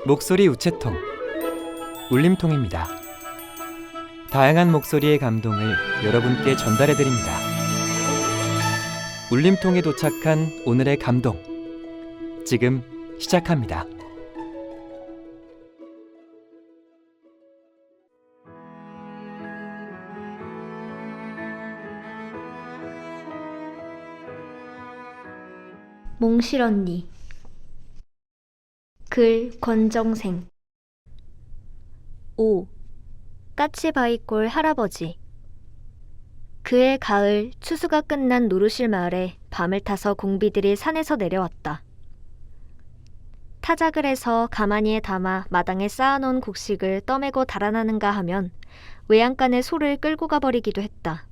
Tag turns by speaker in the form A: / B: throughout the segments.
A: 목소리 우체통 울림통입니다. 다양한 목소리의 감동을 여러분께 전달해 드립니다. 울림통에 도착한 오늘의 감동, 지금 시작합니다.
B: 몽실 언니. 글 권정생. 5. 까치바위골 할아버지. 그해 가을 추수가 끝난 노루실 마을에 밤을 타서 공비들이 산에서 내려왔다. 타작을 해서 가마니에 담아 마당에 쌓아놓은 곡식을 떠매고 달아나는가 하면 외양간에 소를 끌고 가버리기도 했다.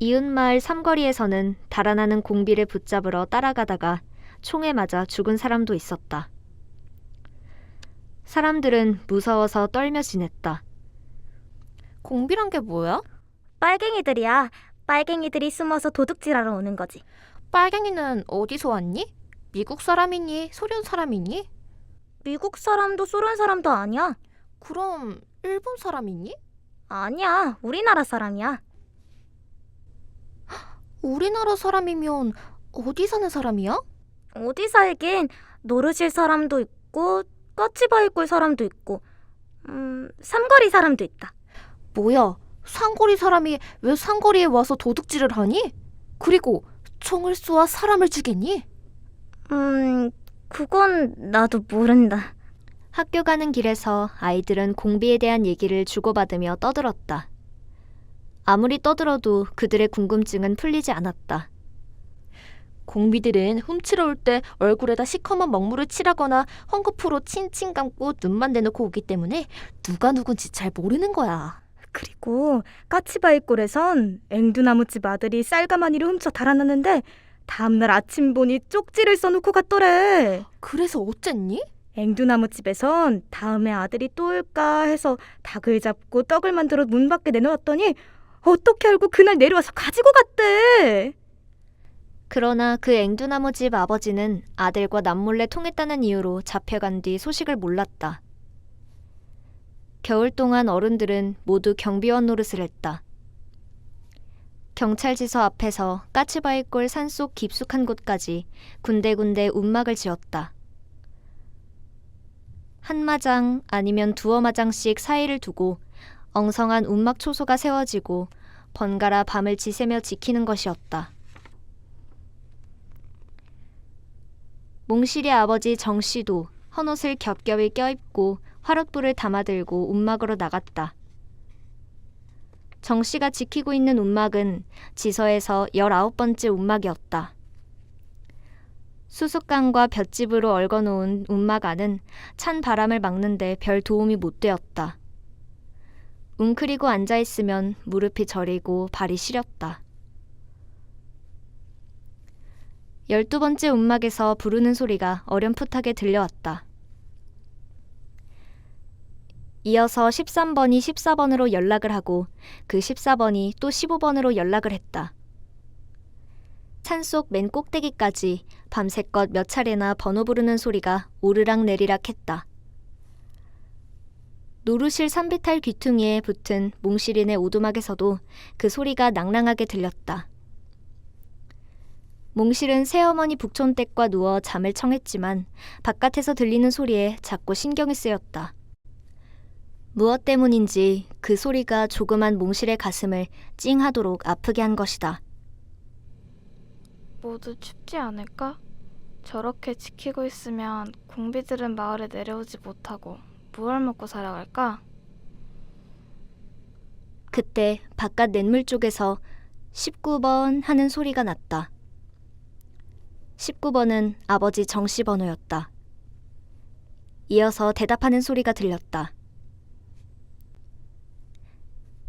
B: 이웃마을 삼거리에서는 달아나는 공비를 붙잡으러 따라가다가 총에 맞아 죽은 사람도 있었다. 사람들은 무서워서 떨며 지냈다.
C: 공비란 게 뭐야?
D: 빨갱이들이야. 빨갱이들이 숨어서 도둑질하러 오는 거지.
C: 빨갱이는 어디서 왔니? 미국 사람이니? 소련 사람이니?
D: 미국 사람도 소련 사람도 아니야.
C: 그럼 일본 사람이니?
D: 아니야, 우리나라 사람이야.
C: 우리나라 사람이면 어디 사는 사람이야?
D: 어디 살긴 노르실 사람도 있고 까치바위골 사람도 있고 삼거리 사람도 있다.
C: 뭐야, 산거리 사람이 왜 산거리에 와서 도둑질을 하니? 그리고 총을 쏘아 사람을 죽이니?
D: 그건 나도 모른다.
B: 학교 가는 길에서 아이들은 공비에 대한 얘기를 주고받으며 떠들었다. 아무리 떠들어도 그들의 궁금증은 풀리지 않았다.
C: 공비들은 훔치러 올 때 얼굴에다 시커먼 먹물을 칠하거나 헝겊으로 칭칭 감고 눈만 내놓고 오기 때문에 누가 누군지 잘 모르는 거야.
D: 그리고 까치바위골에선 앵두나무집 아들이 쌀가마니를 훔쳐 달아났는데 다음날 아침 보니 쪽지를 써놓고 갔더래.
C: 그래서 어쨌니?
D: 앵두나무집에선 다음에 아들이 또 올까 해서 닭을 잡고 떡을 만들어 문 밖에 내놓았더니 어떻게 알고 그날 내려와서 가지고 갔대.
B: 그러나 그 앵두나무집 아버지는 아들과 남몰래 통했다는 이유로 잡혀간 뒤 소식을 몰랐다. 겨울 동안 어른들은 모두 경비원 노릇을 했다. 경찰지서 앞에서 까치바위골 산속 깊숙한 곳까지 군데군데 움막을 지었다. 한 마장 아니면 두어 마장씩 사이를 두고 엉성한 움막 초소가 세워지고 번갈아 밤을 지새며 지키는 것이었다. 몽실의 아버지 정씨도 헌옷을 겹겹이 껴입고 화롯불을 담아들고 움막으로 나갔다. 정씨가 지키고 있는 움막은 지서에서 19번째 움막이었다. 수수깡과 볏짚으로 얽어놓은 움막 안은 찬 바람을 막는데 별 도움이 못 되었다. 웅크리고 앉아있으면 무릎이 저리고 발이 시렸다. 12번째 움막에서 부르는 소리가 어렴풋하게 들려왔다. 이어서 13번이 14번으로 연락을 하고 그 14번이 또 15번으로 연락을 했다. 산속 맨 꼭대기까지 밤새껏 몇 차례나 번호 부르는 소리가 오르락내리락 했다. 노루실 산비탈 귀퉁이에 붙은 몽실인의 오두막에서도 그 소리가 낭랑하게 들렸다. 몽실은 새어머니 북촌댁과 누워 잠을 청했지만 바깥에서 들리는 소리에 자꾸 신경이 쓰였다. 무엇 때문인지 그 소리가 조그만 몽실의 가슴을 찡하도록 아프게 한 것이다.
E: 모두 춥지 않을까? 저렇게 지키고 있으면 공비들은 마을에 내려오지 못하고 무얼 먹고 살아갈까?
B: 그때 바깥 냇물 쪽에서 19번 하는 소리가 났다. 19번은 아버지 정씨 번호였다. 이어서 대답하는 소리가 들렸다.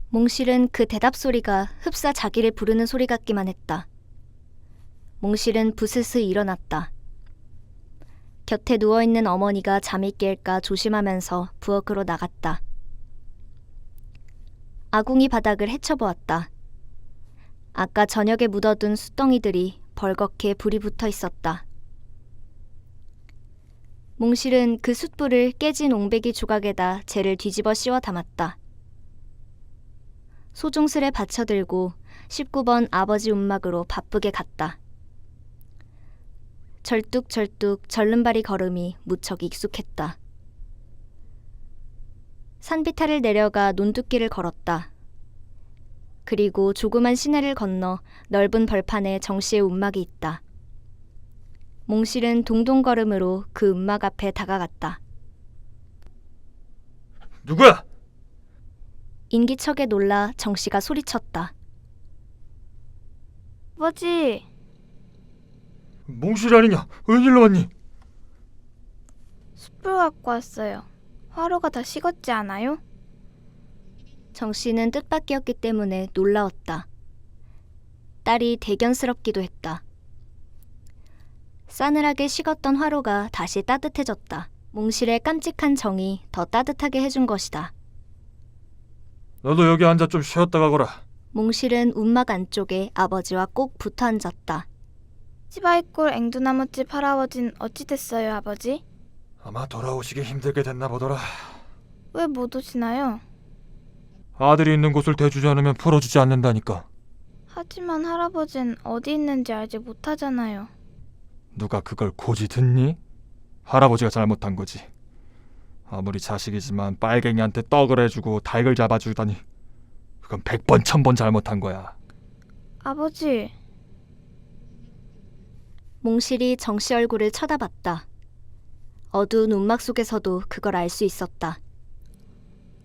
B: 몽실은 그 대답 소리가 흡사 자기를 부르는 소리 같기만 했다. 몽실은 부스스 일어났다. 곁에 누워있는 어머니가 잠이 깰까 조심하면서 부엌으로 나갔다. 아궁이 바닥을 헤쳐보았다. 아까 저녁에 묻어둔 숯덩이들이 벌겋게 불이 붙어 있었다. 몽실은 그 숯불을 깨진 옹배기 조각에다 재를 뒤집어 씌워 담았다. 소중스레 받쳐들고 19번 아버지 움막으로 바쁘게 갔다. 절뚝절뚝 절름발이 걸음이 무척 익숙했다. 산비탈을 내려가 논두길을 걸었다. 그리고 조그만 시내를 건너 넓은 벌판에 정씨의 움막이 있다. 몽실은 동동걸음으로 그 움막 앞에 다가갔다.
F: 누구야?
B: 인기척에 놀라 정씨가 소리쳤다.
E: 아버지,
F: 몽실이 아니냐? 웬일로 왔니?
E: 숯불 갖고 왔어요. 화로가 다 식었지 않아요?
B: 정씨는 뜻밖이었기 때문에 놀라웠다. 딸이 대견스럽기도 했다. 싸늘하게 식었던 화로가 다시 따뜻해졌다. 몽실의 깜찍한 정이 더 따뜻하게 해준 것이다.
F: 너도 여기 앉아 좀 쉬었다 가거라.
B: 몽실은 움막 안쪽에 아버지와 꼭 붙어 앉았다.
E: 치바이골 앵두나무집 할아버진 어찌 됐어요, 아버지?
F: 아마 돌아오시기 힘들게 됐나 보더라.
E: 왜 못 오시나요?
F: 아들이 있는 곳을 대주지 않으면 풀어주지 않는다니까.
E: 하지만 할아버진 어디 있는지 알지 못하잖아요.
F: 누가 그걸 고지 듣니? 할아버지가 잘못한 거지. 아무리 자식이지만 빨갱이한테 떡을 해주고 닭을 잡아주다니. 그건 100번 1000번 잘못한 거야.
E: 아버지,
B: 몽실이 정씨 얼굴을 쳐다봤다. 어두운 움막 속에서도 그걸 알 수 있었다.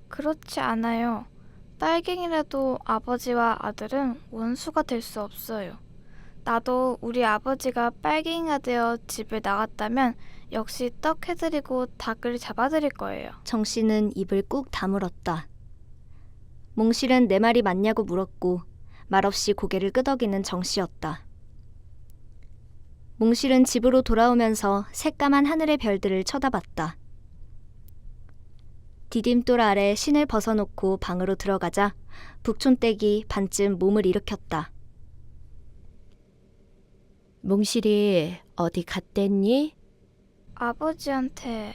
E: 그렇지 않아요. 빨갱이라도 아버지와 아들은 원수가 될 수 없어요. 나도 우리 아버지가 빨갱이가 되어 집을 나갔다면 역시 떡 해드리고 닭을 잡아드릴 거예요.
B: 정씨는 입을 꾹 다물었다. 몽실은 내 말이 맞냐고 물었고 말없이 고개를 끄덕이는 정씨였다. 몽실은 집으로 돌아오면서 새까만 하늘의 별들을 쳐다봤다. 디딤돌 아래 신을 벗어놓고 방으로 들어가자 북촌댁이 반쯤 몸을 일으켰다.
G: 몽실이 어디 갔댔니?
E: 아버지한테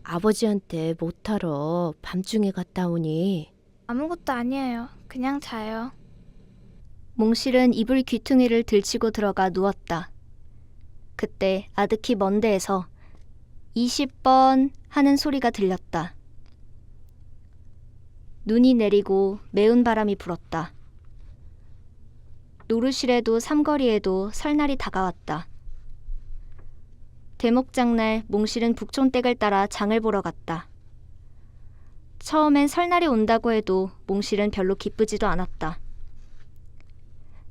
G: 아버지한테 못하러 밤중에 갔다 오니.
E: 아무것도 아니에요. 그냥 자요.
B: 몽실은 이불 귀퉁이를 들치고 들어가 누웠다. 그때 아득히 먼 데에서 20번 하는 소리가 들렸다. 눈이 내리고 매운 바람이 불었다. 노르실에도 삼거리에도 설날이 다가왔다. 대목장날 몽실은 북촌댁을 따라 장을 보러 갔다. 처음엔 설날이 온다고 해도 몽실은 별로 기쁘지도 않았다.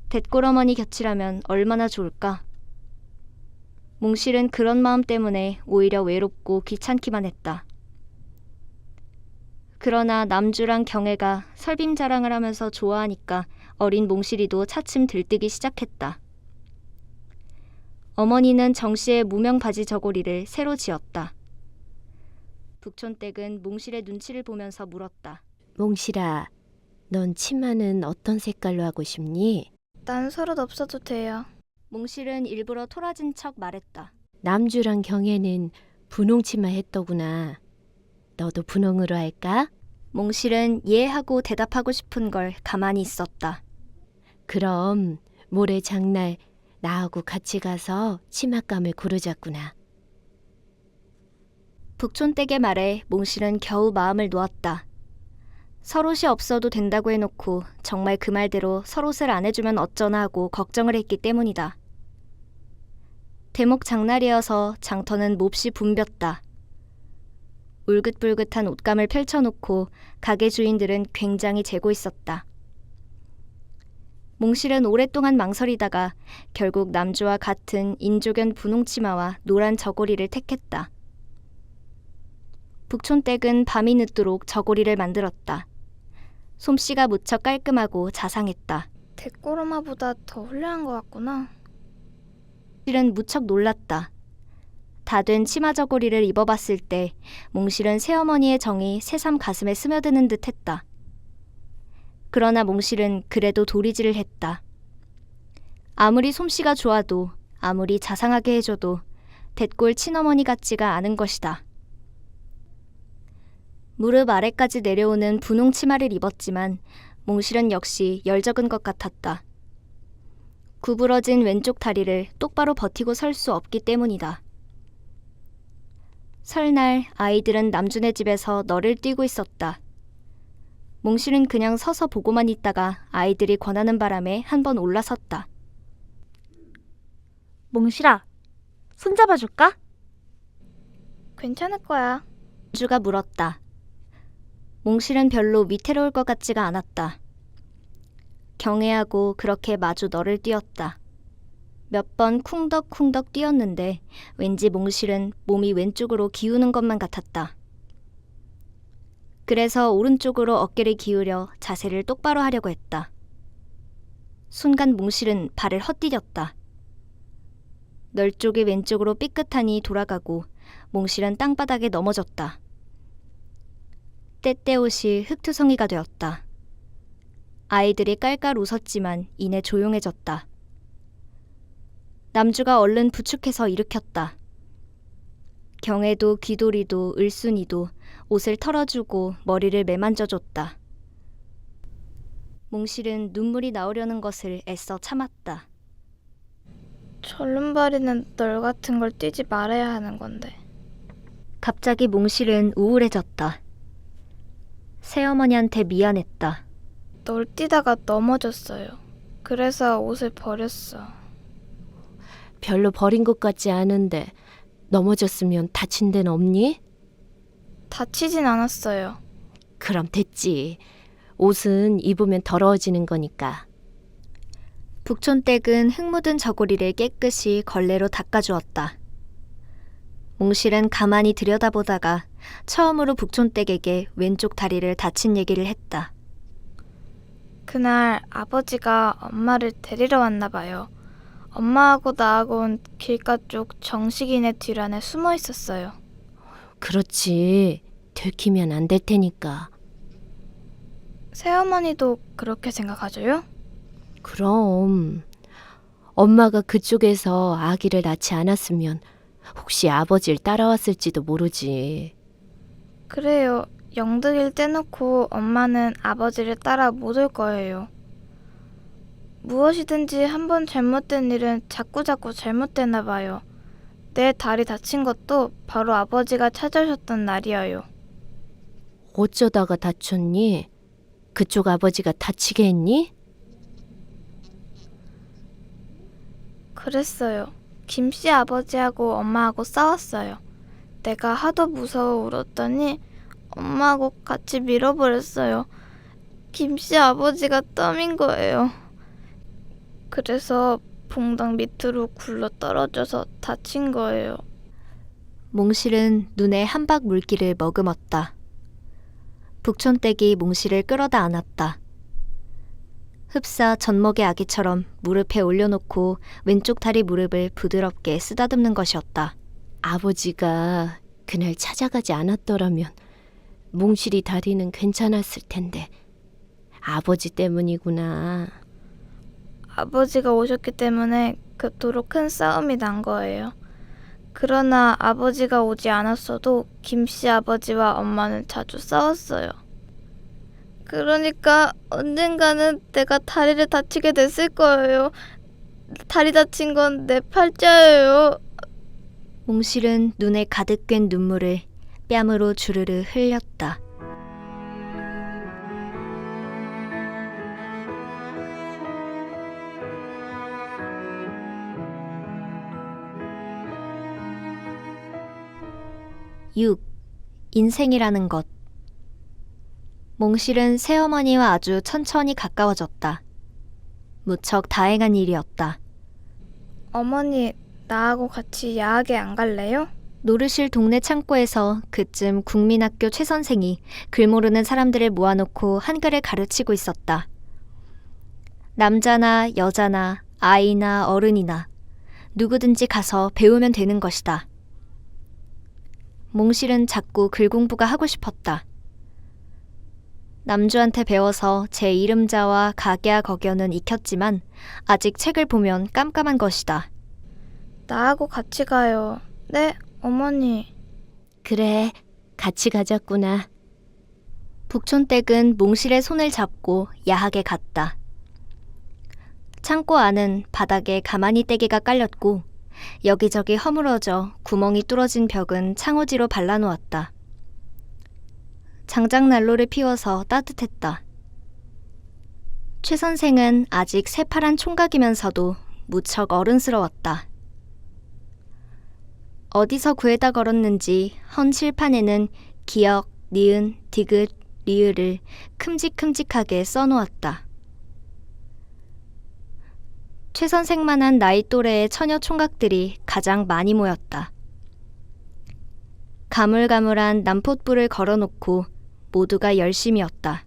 B: 뎃골어머니 곁이라면 얼마나 좋을까? 몽실은 그런 마음 때문에 오히려 외롭고 귀찮기만 했다. 그러나 남주랑 경애가 설빔 자랑을 하면서 좋아하니까 어린 몽실이도 차츰 들뜨기 시작했다. 어머니는 정씨의 무명 바지 저고리를 새로 지었다. 북촌댁은 몽실의 눈치를 보면서 물었다.
G: 몽실아, 넌 치마는 어떤 색깔로 하고 싶니?
E: 난 서른 없어도 돼요.
B: 몽실은 일부러 토라진 척 말했다.
G: 남주랑 경애는 분홍 치마 했더구나. 너도 분홍으로 할까?
B: 몽실은 예 하고 대답하고 싶은 걸 가만히 있었다.
G: 그럼 모레 장날 나하고 같이 가서 치맛감을 고르자꾸나.
B: 북촌댁의 말에 몽실은 겨우 마음을 놓았다. 설옷이 없어도 된다고 해놓고 정말 그 말대로 설옷을 안 해주면 어쩌나 하고 걱정을 했기 때문이다. 대목 장날이어서 장터는 몹시 붐볐다. 울긋불긋한 옷감을 펼쳐놓고 가게 주인들은 굉장히 재고 있었다. 몽실은 오랫동안 망설이다가 결국 남주와 같은 인조견 분홍치마와 노란 저고리를 택했다. 북촌댁은 밤이 늦도록 저고리를 만들었다. 솜씨가 무척 깔끔하고 자상했다.
E: 뎃꼬르마보다 더 훌륭한 것 같구나.
B: 몽실은 무척 놀랐다. 다 된 치마 저고리를 입어봤을 때 몽실은 새어머니의 정이 새삼 가슴에 스며드는 듯 했다. 그러나 몽실은 그래도 도리질을 했다. 아무리 솜씨가 좋아도 아무리 자상하게 해줘도 대골 친어머니 같지가 않은 것이다. 무릎 아래까지 내려오는 분홍 치마를 입었지만 몽실은 역시 열적은 것 같았다. 구부러진 왼쪽 다리를 똑바로 버티고 설 수 없기 때문이다. 설날 아이들은 남준의 집에서 너를 뛰고 있었다. 몽실은 그냥 서서 보고만 있다가 아이들이 권하는 바람에 한번 올라섰다.
D: 몽실아, 손잡아줄까?
E: 괜찮을 거야.
B: 남주가 물었다. 몽실은 별로 위태로울 것 같지가 않았다. 경애하고 그렇게 마주 너를 뛰었다. 몇 번 쿵덕쿵덕 뛰었는데 왠지 몽실은 몸이 왼쪽으로 기우는 것만 같았다. 그래서 오른쪽으로 어깨를 기울여 자세를 똑바로 하려고 했다. 순간 몽실은 발을 헛디뎠다. 널 쪽이 왼쪽으로 삐끗하니 돌아가고 몽실은 땅바닥에 넘어졌다. 떼떼옷이 흙투성이가 되었다. 아이들이 깔깔 웃었지만 이내 조용해졌다. 남주가 얼른 부축해서 일으켰다. 경애도 귀돌이도 을순이도 옷을 털어주고 머리를 매만져줬다. 몽실은 눈물이 나오려는 것을 애써 참았다.
E: 절름발이는 널 같은 걸 뛰지 말아야 하는 건데.
B: 갑자기 몽실은 우울해졌다. 새어머니한테 미안했다.
E: 널 뛰다가 넘어졌어요. 그래서 옷을 버렸어.
G: 별로 버린 것 같지 않은데 넘어졌으면 다친 데는 없니?
E: 다치진 않았어요.
G: 그럼 됐지. 옷은 입으면 더러워지는 거니까.
B: 북촌댁은 흙 묻은 저고리를 깨끗이 걸레로 닦아주었다. 몽실은 가만히 들여다보다가 처음으로 북촌댁에게 왼쪽 다리를 다친 얘기를 했다.
E: 그날 아버지가 엄마를 데리러 왔나 봐요. 엄마하고 나하고는 길가 쪽 정식이네 뒤란에 숨어 있었어요.
G: 그렇지. 들키면 안 될 테니까.
E: 새어머니도 그렇게 생각하죠요?
G: 그럼 엄마가 그쪽에서 아기를 낳지 않았으면 혹시 아버지를 따라왔을지도 모르지.
E: 그래요. 영득일 떼놓고 엄마는 아버지를 따라 못 올 거예요. 무엇이든지 한번 잘못된 일은 자꾸자꾸 잘못되나 봐요. 내 다리 다친 것도 바로 아버지가 찾아오셨던 날이에요.
G: 어쩌다가 다쳤니? 그쪽 아버지가 다치게 했니?
E: 그랬어요. 김씨 아버지하고 엄마하고 싸웠어요. 내가 하도 무서워 울었더니 엄마하고 같이 밀어버렸어요. 김씨 아버지가 땀인 거예요. 그래서 봉당 밑으로 굴러 떨어져서 다친 거예요.
B: 몽실은 눈에 한박 물기를 머금었다. 북촌댁이 몽실을 끌어다 안았다. 흡사 젖먹의 아기처럼 무릎에 올려놓고 왼쪽 다리 무릎을 부드럽게 쓰다듬는 것이었다.
G: 아버지가 그날 찾아가지 않았더라면 몽실이 다리는 괜찮았을 텐데 아버지 때문이구나.
E: 아버지가 오셨기 때문에 그토록 큰 싸움이 난 거예요. 그러나 아버지가 오지 않았어도 김씨 아버지와 엄마는 자주 싸웠어요. 그러니까 언젠가는 내가 다리를 다치게 됐을 거예요. 다리 다친 건 내 팔자예요.
B: 몽실은 눈에 가득 괜 눈물을 뺨으로 주르르 흘렸다. (6) 인생이라는 것. 몽실은 새어머니와 아주 천천히 가까워졌다. 무척 다행한 일이었다.
E: 어머니, 나하고 같이 야학에 안 갈래요?
B: 노르실 동네 창고에서 그쯤 국민학교 최 선생이 글 모르는 사람들을 모아놓고 한글을 가르치고 있었다. 남자나 여자나 아이나 어른이나 누구든지 가서 배우면 되는 것이다. 몽실은 자꾸 글 공부가 하고 싶었다. 남주한테 배워서 제 이름자와 각야 거견은 익혔지만 아직 책을 보면 깜깜한 것이다.
E: 나하고 같이 가요. 네, 어머니.
G: 그래, 같이 가자꾸나.
B: 북촌댁은 몽실의 손을 잡고 야하게 갔다. 창고 안은 바닥에 가마니 떼개가 깔렸고 여기저기 허물어져 구멍이 뚫어진 벽은 창호지로 발라놓았다. 장작난로를 피워서 따뜻했다. 최 선생은 아직 새파란 총각이면서도 무척 어른스러웠다. 어디서 구해다 걸었는지 헌 칠판에는 기역, 니은, 디귿, 리을을 큼직큼직하게 써놓았다. 최 선생만한 나이 또래의 처녀 총각들이 가장 많이 모였다. 가물가물한 남폿불을 걸어놓고 모두가 열심이었다.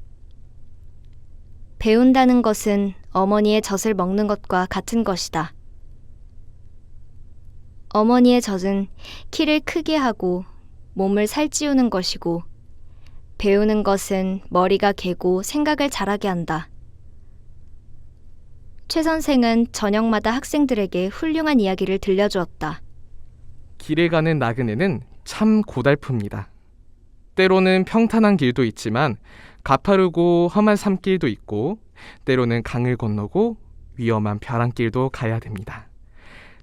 B: 배운다는 것은 어머니의 젖을 먹는 것과 같은 것이다. 어머니의 젖은 키를 크게 하고 몸을 살찌우는 것이고 배우는 것은 머리가 개고 생각을 잘하게 한다. 최 선생은 저녁마다 학생들에게 훌륭한 이야기를 들려주었다.
H: 길에 가는 나그네는 참 고달픕니다. 때로는 평탄한 길도 있지만 가파르고 험한 산길도 있고 때로는 강을 건너고 위험한 벼랑길도 가야 됩니다.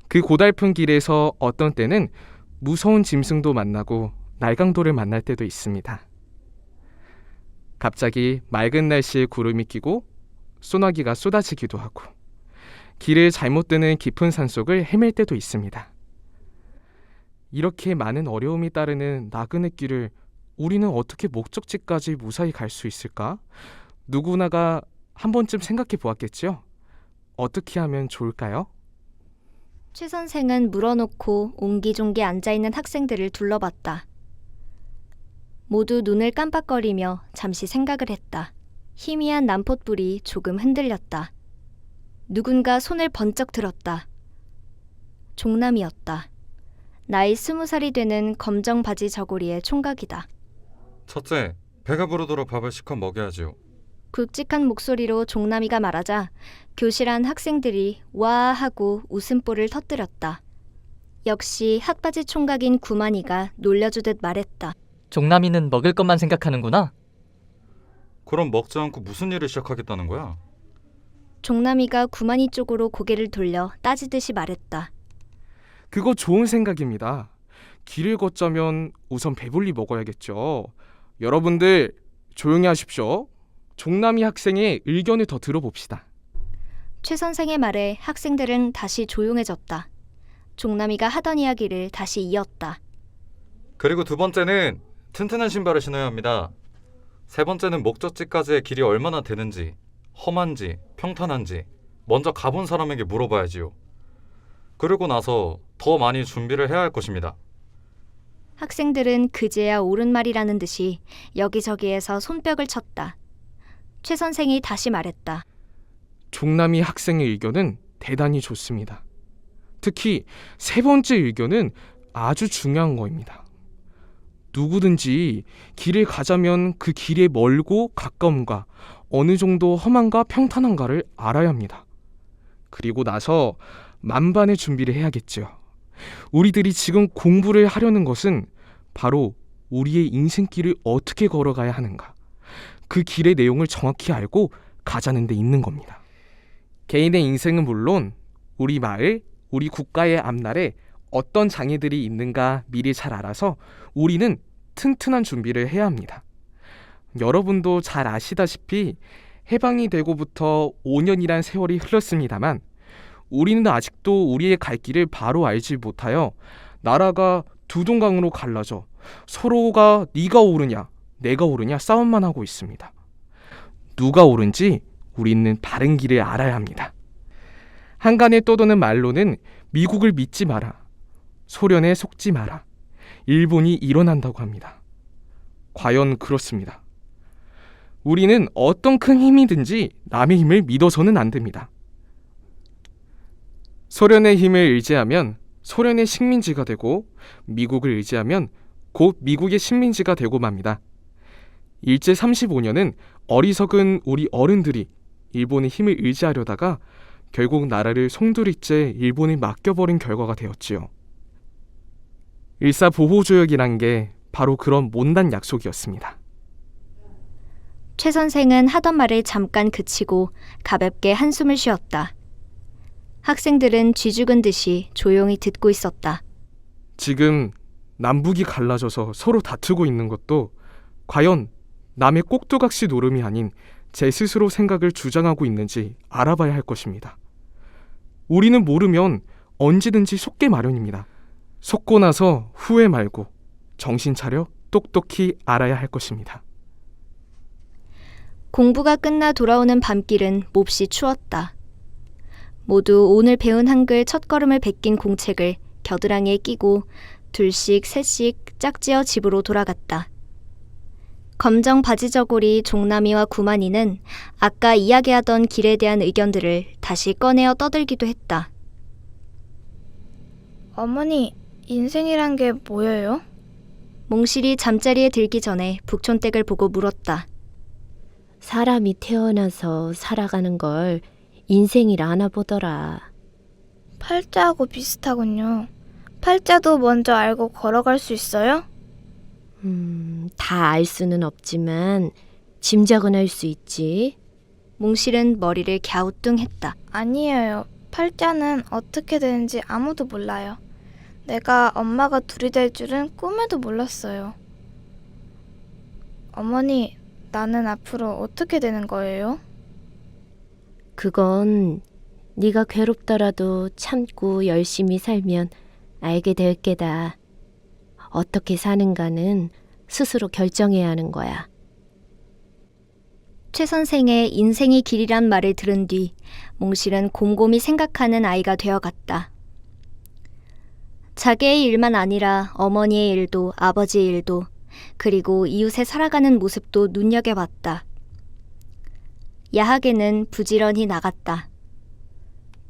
H: 그 고달픈 길에서 어떤 때는 무서운 짐승도 만나고 날강도를 만날 때도 있습니다. 갑자기 맑은 날씨에 구름이 끼고 소나기가 쏟아지기도 하고 길을 잘못 드는 깊은 산속을 헤맬 때도 있습니다. 이렇게 많은 어려움이 따르는 나그네 길을 우리는 어떻게 목적지까지 무사히 갈 수 있을까? 누구나가 한 번쯤 생각해 보았겠지요? 어떻게 하면 좋을까요?
B: 최 선생은 물어놓고 옹기종기 앉아있는 학생들을 둘러봤다. 모두 눈을 깜빡거리며 잠시 생각을 했다. 희미한 남폿불이 조금 흔들렸다. 누군가 손을 번쩍 들었다. 종남이었다. 나이 20살이 되는 검정 바지 저고리의 총각이다.
I: 첫째, 배가 부르도록 밥을 시컷 먹여야지요.
B: 굵직한 목소리로 종남이가 말하자 교실 안 학생들이 와 하고 웃음보를 터뜨렸다. 역시 핫바지 총각인 구만이가 놀려주듯 말했다.
J: 종남이는 먹을 것만 생각하는구나.
I: 그럼 먹지 않고 무슨 일을 시작하겠다는 거야?
B: 종남이가 구만이 쪽으로 고개를 돌려 따지듯이 말했다.
H: 그거 좋은 생각입니다. 길을 걷자면 우선 배불리 먹어야겠죠. 여러분들 조용히 하십시오. 종남이 학생의 의견을 더 들어봅시다.
B: 최 선생의 말에 학생들은 다시 조용해졌다. 종남이가 하던 이야기를 다시 이었다.
I: 그리고 두 번째는 튼튼한 신발을 신어야 합니다. 세 번째는 목적지까지의 길이 얼마나 되는지, 험한지, 평탄한지 먼저 가본 사람에게 물어봐야지요. 그러고 나서 더 많이 준비를 해야 할 것입니다.
B: 학생들은 그제야 옳은 말이라는 듯이 여기저기에서 손뼉을 쳤다. 최 선생이 다시 말했다.
H: 종남이 학생의 의견은 대단히 좋습니다. 특히 세 번째 의견은 아주 중요한 거입니다. 누구든지 길을 가자면 그 길의 멀고 가까움과 어느 정도 험한가 평탄한가를 알아야 합니다. 그리고 나서 만반의 준비를 해야겠죠. 우리들이 지금 공부를 하려는 것은 바로 우리의 인생길을 어떻게 걸어가야 하는가, 그 길의 내용을 정확히 알고 가자는 데 있는 겁니다. 개인의 인생은 물론 우리 마을, 우리 국가의 앞날에 어떤 장애들이 있는가 미리 잘 알아서 우리는 튼튼한 준비를 해야 합니다. 여러분도 잘 아시다시피 해방이 되고부터 5년이란 세월이 흘렀습니다만 우리는 아직도 우리의 갈 길을 바로 알지 못하여 나라가 두 동강으로 갈라져 서로가 네가 옳으냐 내가 옳으냐 싸움만 하고 있습니다. 누가 옳은지 우리는 바른 길을 알아야 합니다. 한간에 떠도는 말로는 미국을 믿지 마라, 소련에 속지 마라, 일본이 일어난다고 합니다. 과연 그렇습니다. 우리는 어떤 큰 힘이든지 남의 힘을 믿어서는 안 됩니다. 소련의 힘을 의지하면 소련의 식민지가 되고 미국을 의지하면 곧 미국의 식민지가 되고 맙니다. 일제 35년은 어리석은 우리 어른들이 일본의 힘을 의지하려다가 결국 나라를 송두리째 일본에 맡겨버린 결과가 되었지요. 일사보호조약이란 게 바로 그런 못난 약속이었습니다.
B: 최 선생은 하던 말을 잠깐 그치고 가볍게 한숨을 쉬었다. 학생들은 쥐죽은 듯이 조용히 듣고 있었다.
H: 지금 남북이 갈라져서 서로 다투고 있는 것도 과연 남의 꼭두각시 노름이 아닌 제 스스로 생각을 주장하고 있는지 알아봐야 할 것입니다. 우리는 모르면 언제든지 속게 마련입니다. 속고 나서 후회 말고 정신 차려 똑똑히 알아야 할 것입니다.
B: 공부가 끝나 돌아오는 밤길은 몹시 추웠다. 모두 오늘 배운 한글 첫걸음을 베낀 공책을 겨드랑이에 끼고 둘씩 셋씩 짝지어 집으로 돌아갔다. 검정 바지 저고리 종남이와 구만이는 아까 이야기하던 길에 대한 의견들을 다시 꺼내어 떠들기도 했다.
E: 어머니, 인생이란 게 뭐예요?
B: 몽실이 잠자리에 들기 전에 북촌댁을 보고 물었다.
G: 사람이 태어나서 살아가는 걸 인생이라 하나 보더라.
E: 팔자하고 비슷하군요. 팔자도 먼저 알고 걸어갈 수 있어요?
G: 다 알 수는 없지만 짐작은 할 수 있지.
B: 몽실은 머리를 갸우뚱했다.
E: 아니에요. 팔자는 어떻게 되는지 아무도 몰라요. 내가 엄마가 둘이 될 줄은 꿈에도 몰랐어요. 어머니, 나는 앞으로 어떻게 되는 거예요?
G: 그건 네가 괴롭더라도 참고 열심히 살면 알게 될 게다. 어떻게 사는가는 스스로 결정해야 하는 거야.
B: 최 선생의 인생이 길이란 말을 들은 뒤 몽실은 곰곰이 생각하는 아이가 되어갔다. 자기의 일만 아니라 어머니의 일도 아버지의 일도 그리고 이웃에 살아가는 모습도 눈여겨봤다. 야학에는 부지런히 나갔다.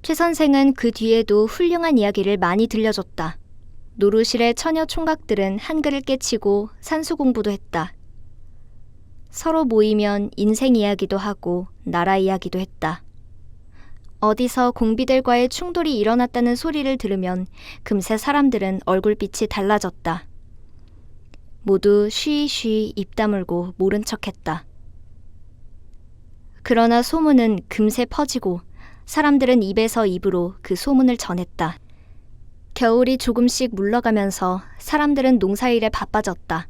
B: 최 선생은 그 뒤에도 훌륭한 이야기를 많이 들려줬다. 노루실의 처녀 총각들은 한글을 깨치고 산수 공부도 했다. 서로 모이면 인생 이야기도 하고 나라 이야기도 했다. 어디서 공비들과의 충돌이 일어났다는 소리를 들으면 금세 사람들은 얼굴빛이 달라졌다. 모두 쉬쉬 입 다물고 모른 척했다. 그러나 소문은 금세 퍼지고 사람들은 입에서 입으로 그 소문을 전했다. 겨울이 조금씩 물러가면서 사람들은 농사일에 바빠졌다.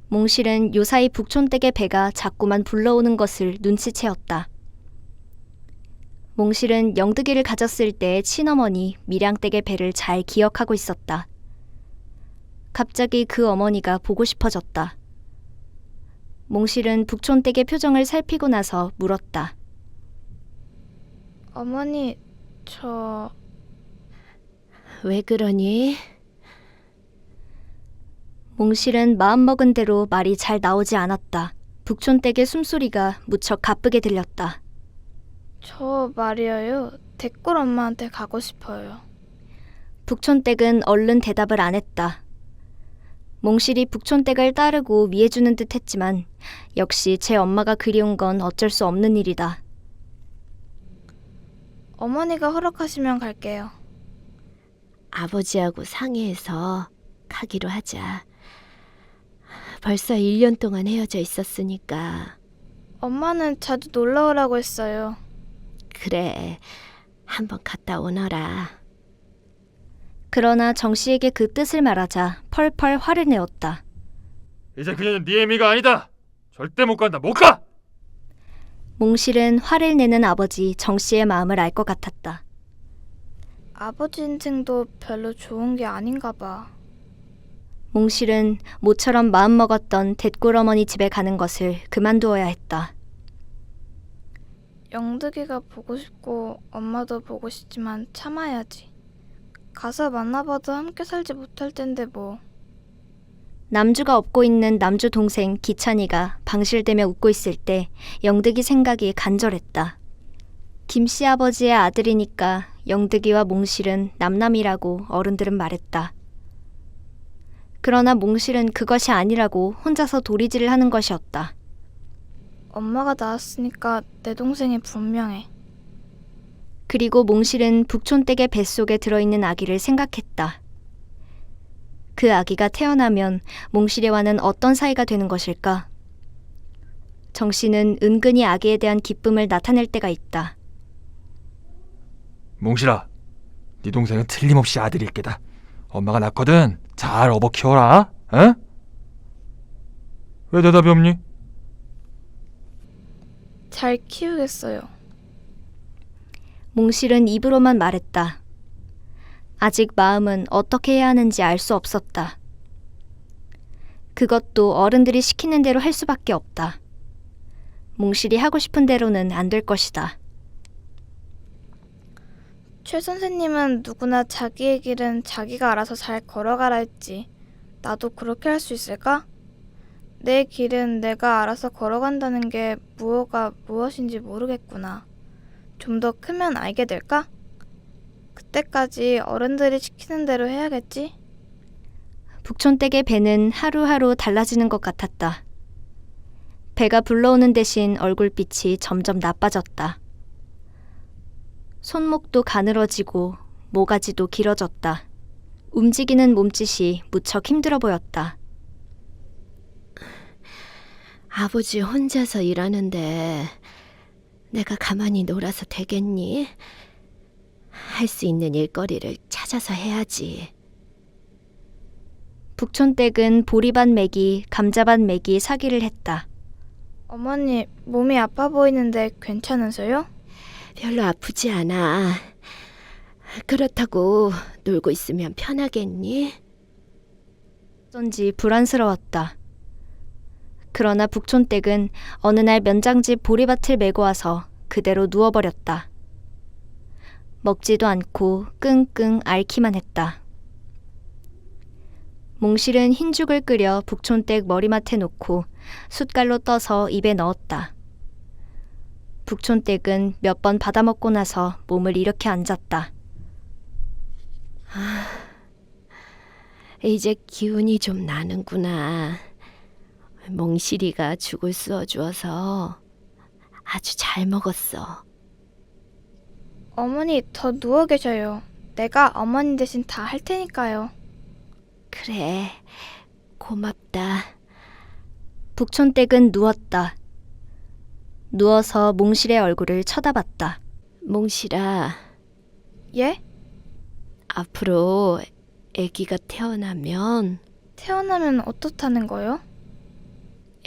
B: 몽실은 요사이 북촌댁의 배가 자꾸만 불러오는 것을 눈치채었다. 몽실은 영득이를 가졌을 때의 친어머니 밀양댁의 배를 잘 기억하고 있었다. 갑자기 그 어머니가 보고 싶어졌다. 몽실은 북촌댁의 표정을 살피고 나서 물었다.
E: 어머니, 저...
G: 왜 그러니?
B: 몽실은 마음먹은 대로 말이 잘 나오지 않았다. 북촌댁의 숨소리가 무척 가쁘게 들렸다.
E: 저 말이에요. 댓글 엄마한테 가고 싶어요.
B: 북촌댁은 얼른 대답을 안 했다. 몽실이 북촌댁을 따르고 위해주는 듯 했지만 역시 제 엄마가 그리운 건 어쩔 수 없는 일이다.
E: 어머니가 허락하시면 갈게요.
G: 아버지하고 상의해서 가기로 하자. 벌써 1년 동안 헤어져 있었으니까.
E: 엄마는 자주 놀러 오라고 했어요.
G: 그래, 한번 갔다 오너라.
B: 그러나 정씨에게 그 뜻을 말하자 펄펄 화를 내었다.
F: 이제 그녀는 네 애미가 아니다. 절대 못 간다. 못 가!
B: 몽실은 화를 내는 아버지 정씨의 마음을 알 것 같았다.
E: 아버지 인생도 별로 좋은 게 아닌가 봐.
B: 몽실은 모처럼 마음먹었던 댓골 어머니 집에 가는 것을 그만두어야 했다.
E: 영득이가 보고 싶고 엄마도 보고 싶지만 참아야지. 가서 만나봐도 함께 살지 못할 텐데 뭐.
B: 남주가 업고 있는 남주 동생 기찬이가 방실대며 웃고 있을 때 영득이 생각이 간절했다. 김씨 아버지의 아들이니까 영득이와 몽실은 남남이라고 어른들은 말했다. 그러나 몽실은 그것이 아니라고 혼자서 도리질을 하는 것이었다.
E: 엄마가 낳았으니까 내 동생이 분명해.
B: 그리고 몽실은 북촌댁의 뱃속에 들어있는 아기를 생각했다. 그 아기가 태어나면 몽실이와는 어떤 사이가 되는 것일까? 정씨는 은근히 아기에 대한 기쁨을 나타낼 때가 있다.
F: 몽실아, 네 동생은 틀림없이 아들일 게다. 엄마가 낳거든. 잘 업어 키워라. 어? 왜 대답이 없니?
E: 잘 키우겠어요.
B: 몽실은 입으로만 말했다. 아직 마음은 어떻게 해야 하는지 알 수 없었다. 그것도 어른들이 시키는 대로 할 수밖에 없다. 몽실이 하고 싶은 대로는 안 될 것이다.
E: 최 선생님은 누구나 자기의 길은 자기가 알아서 잘 걸어가라 했지. 나도 그렇게 할 수 있을까? 내 길은 내가 알아서 걸어간다는 게 무엇가 무엇인지 모르겠구나. 좀 더 크면 알게 될까? 그때까지 어른들이 시키는 대로 해야겠지?
B: 북촌댁의 배는 하루하루 달라지는 것 같았다. 배가 불러오는 대신 얼굴빛이 점점 나빠졌다. 손목도 가늘어지고 모가지도 길어졌다. 움직이는 몸짓이 무척 힘들어 보였다.
G: 아버지 혼자서 일하는데 내가 가만히 놀아서 되겠니? 할 수 있는 일거리를 찾아서 해야지.
B: 북촌댁은 보리밭 매기, 감자밭 매기 사기를 했다.
E: 어머니, 몸이 아파 보이는데 괜찮으세요?
G: 별로 아프지 않아. 그렇다고 놀고 있으면 편하겠니?
B: 어쩐지 불안스러웠다. 그러나 북촌댁은 어느 날 면장집 보리밭을 메고 와서 그대로 누워버렸다. 먹지도 않고 끙끙 앓기만 했다. 몽실은 흰죽을 끓여 북촌댁 머리맡에 놓고 숟갈로 떠서 입에 넣었다. 북촌댁은 몇 번 받아먹고 나서 몸을 일으켜 앉았다.
G: 이제 기운이 좀 나는구나. 몽실이가 죽을 쑤어주어서 아주 잘 먹었어.
E: 어머니, 더 누워 계셔요. 내가 어머니 대신 다 할 테니까요.
G: 그래, 고맙다.
B: 북촌댁은 누웠다. 누워서 몽실의 얼굴을 쳐다봤다.
G: 몽실아,
E: 예?
G: 앞으로 아기가 태어나면
E: 어떻다는 거요?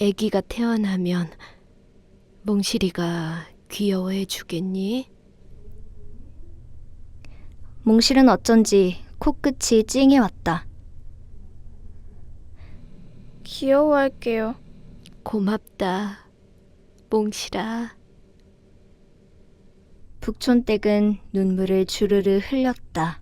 G: 아기가 태어나면 몽실이가 귀여워해 주겠니?
B: 몽실은 어쩐지 코끝이 찡해왔다.
E: 귀여워할게요.
G: 고맙다, 몽실아.
B: 북촌댁은 눈물을 주르르 흘렸다.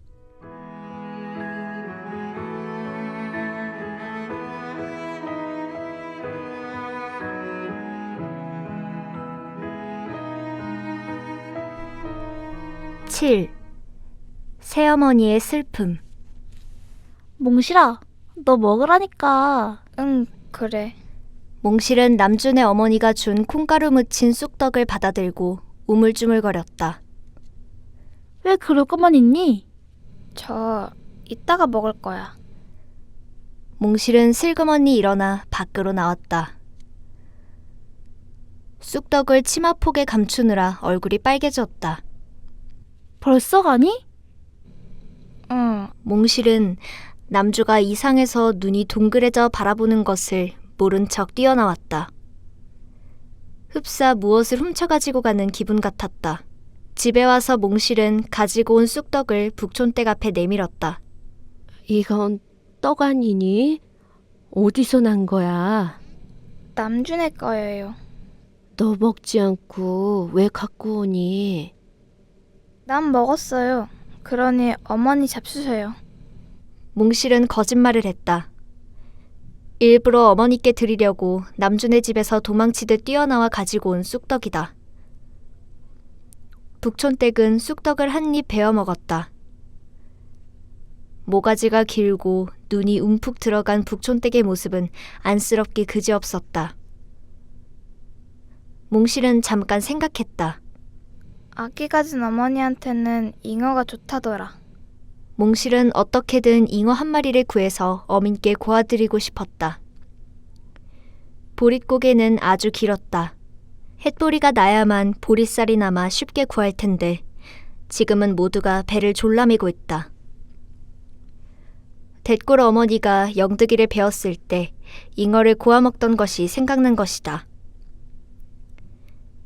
B: (7) 새어머니의 슬픔.
D: 몽실아, 너 먹으라니까.
E: 응, 그래.
B: 몽실은 남준의 어머니가 준 콩가루 묻힌 쑥떡을 받아들고 우물쭈물거렸다.
D: 왜 그럴 것만 있니?
E: 저 이따가 먹을 거야.
B: 몽실은 슬그머니 일어나 밖으로 나왔다. 쑥떡을 치마폭에 감추느라 얼굴이 빨개졌다.
D: 벌써 가니?
E: 응,
B: 몽실은 남주가 이상해서 눈이 동그래져 바라보는 것을 모른 척 뛰어나왔다. 흡사 무엇을 훔쳐가지고 가는 기분 같았다. 집에 와서 몽실은 가지고 온 쑥떡을 북촌댁 앞에 내밀었다.
G: 이건 떡 아니니? 어디서 난 거야?
E: 남준의 거예요.
G: 너 먹지 않고 왜 갖고 오니?
E: 난 먹었어요. 그러니 어머니 잡수세요.
B: 몽실은 거짓말을 했다. 일부러 어머니께 드리려고 남준의 집에서 도망치듯 뛰어나와 가지고 온 쑥떡이다. 북촌댁은 쑥떡을 한 입 베어 먹었다. 모가지가 길고 눈이 움푹 들어간 북촌댁의 모습은 안쓰럽기 그지없었다. 몽실은 잠깐 생각했다.
E: 아기 가진 어머니한테는 잉어가 좋다더라.
B: 몽실은 어떻게든 잉어 한 마리를 구해서 어민께 고아드리고 싶었다. 보릿고개는 아주 길었다. 햇보리가 나야만 보릿살이 남아 쉽게 구할 텐데 지금은 모두가 배를 졸라매고 있다. 뎃골 어머니가 영드기를 배웠을 때 잉어를 구워먹던 것이 생각난 것이다.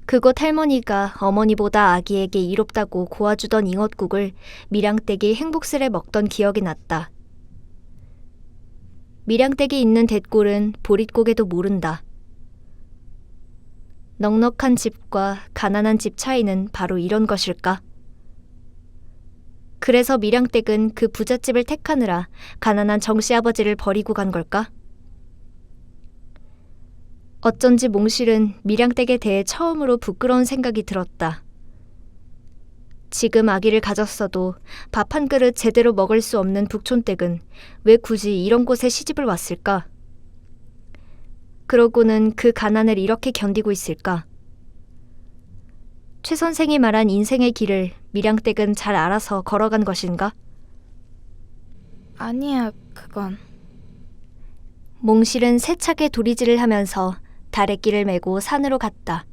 B: 그곳 할머니가 어머니보다 아기에게 이롭다고 고아주던 잉어국을 밀양댁이 행복스레 먹던 기억이 났다. 밀양댁에 있는 뎃골은 보릿고개도 모른다. 넉넉한 집과 가난한 집 차이는 바로 이런 것일까? 그래서 밀양댁은 그 부잣집을 택하느라 가난한 정씨아버지를 버리고 간 걸까? 어쩐지 몽실은 밀양댁에 대해 처음으로 부끄러운 생각이 들었다. 지금 아기를 가졌어도 밥 한 그릇 제대로 먹을 수 없는 북촌댁은 왜 굳이 이런 곳에 시집을 왔을까? 그러고는 그 가난을 이렇게 견디고 있을까? 최 선생이 말한 인생의 길을 밀양댁은 잘 알아서 걸어간 것인가?
E: 아니야, 그건.
B: 몽실은 세차게 도리질을 하면서 다래끼를 메고 산으로 갔다.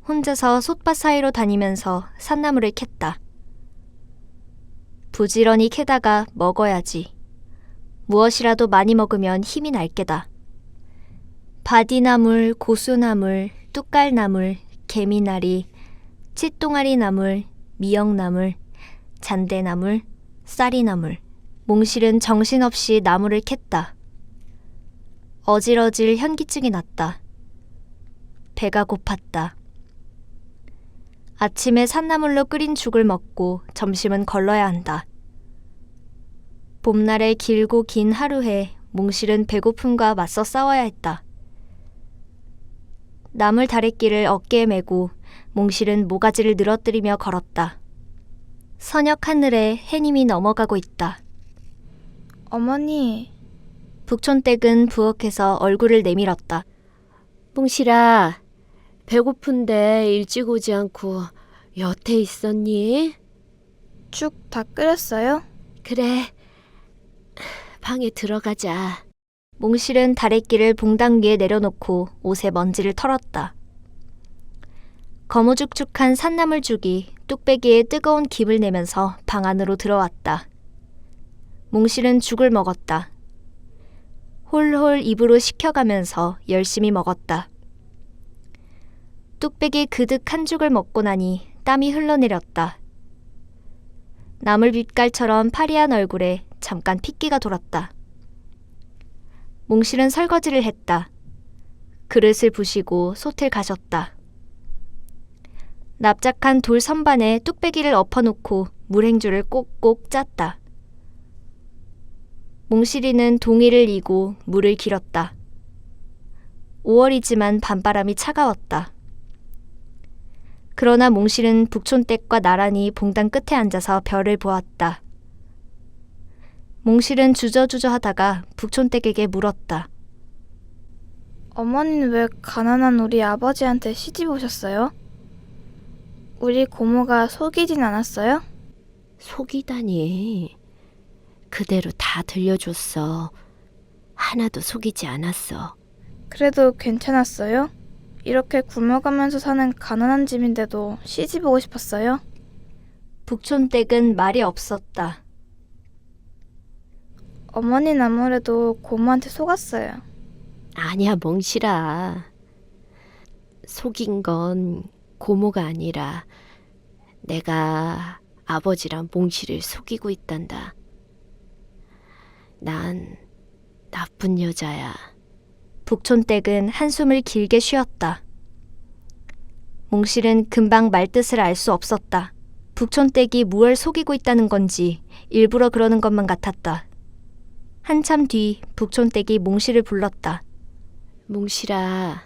B: 혼자서 솥밭 사이로 다니면서 산나물을 캤다. 부지런히 캐다가 먹어야지. 무엇이라도 많이 먹으면 힘이 날 게다. 바디나물, 고수나물, 뚝깔나물, 개미나리, 칫동아리나물, 미역나물, 잔대나물, 쌀이나물. 몽실은 정신없이 나물을 캤다. 어질어질 현기증이 났다. 배가 고팠다. 아침에 산나물로 끓인 죽을 먹고 점심은 걸러야 한다. 봄날의 길고 긴 하루에 몽실은 배고픔과 맞서 싸워야 했다. 나물 다래끼를 어깨에 메고 몽실은 모가지를 늘어뜨리며 걸었다. 서녁 하늘에 해님이 넘어가고 있다.
E: 어머니,
B: 북촌댁은 부엌에서 얼굴을 내밀었다.
G: 몽실아, 배고픈데 일찍 오지 않고 여태 있었니?
E: 죽 다 끓였어요?
G: 그래, 방에 들어가자.
B: 몽실은 다래끼를 봉당 위에 내려놓고 옷에 먼지를 털었다. 거무죽죽한 산나물죽이 뚝배기에 뜨거운 김을 내면서 방 안으로 들어왔다. 몽실은 죽을 먹었다. 홀홀 입으로 식혀가면서 열심히 먹었다. 뚝배기 그득 한 죽을 먹고 나니 땀이 흘러내렸다. 나물빛깔처럼 파리한 얼굴에 잠깐 핏기가 돌았다. 몽실은 설거지를 했다. 그릇을 부시고 솥을 가셨다. 납작한 돌 선반에 뚝배기를 엎어놓고 물행주를 꼭꼭 짰다. 몽실이는 동이를 이고 물을 길었다. 5월이지만 밤바람이 차가웠다. 그러나 몽실은 북촌댁과 나란히 봉당 끝에 앉아서 별을 보았다. 몽실은 주저주저 하다가 북촌댁에게 물었다.
E: 어머니는 왜 가난한 우리 아버지한테 시집 오셨어요? 우리 고모가 속이진 않았어요?
G: 속이다니. 그대로 다 들려줬어. 하나도 속이지 않았어.
E: 그래도 괜찮았어요? 이렇게 굶어가면서 사는 가난한 집인데도 시집 오고 싶었어요?
B: 북촌댁은 말이 없었다.
E: 어머니는 아무래도 고모한테 속았어요.
G: 아니야, 몽실아. 속인 건 고모가 아니라 내가 아버지랑 몽실을 속이고 있단다. 난 나쁜 여자야.
B: 북촌댁은 한숨을 길게 쉬었다. 몽실은 금방 말뜻을 알 수 없었다. 북촌댁이 무얼 속이고 있다는 건지 일부러 그러는 것만 같았다. 한참 뒤 북촌댁이 몽실을 불렀다.
G: 몽실아,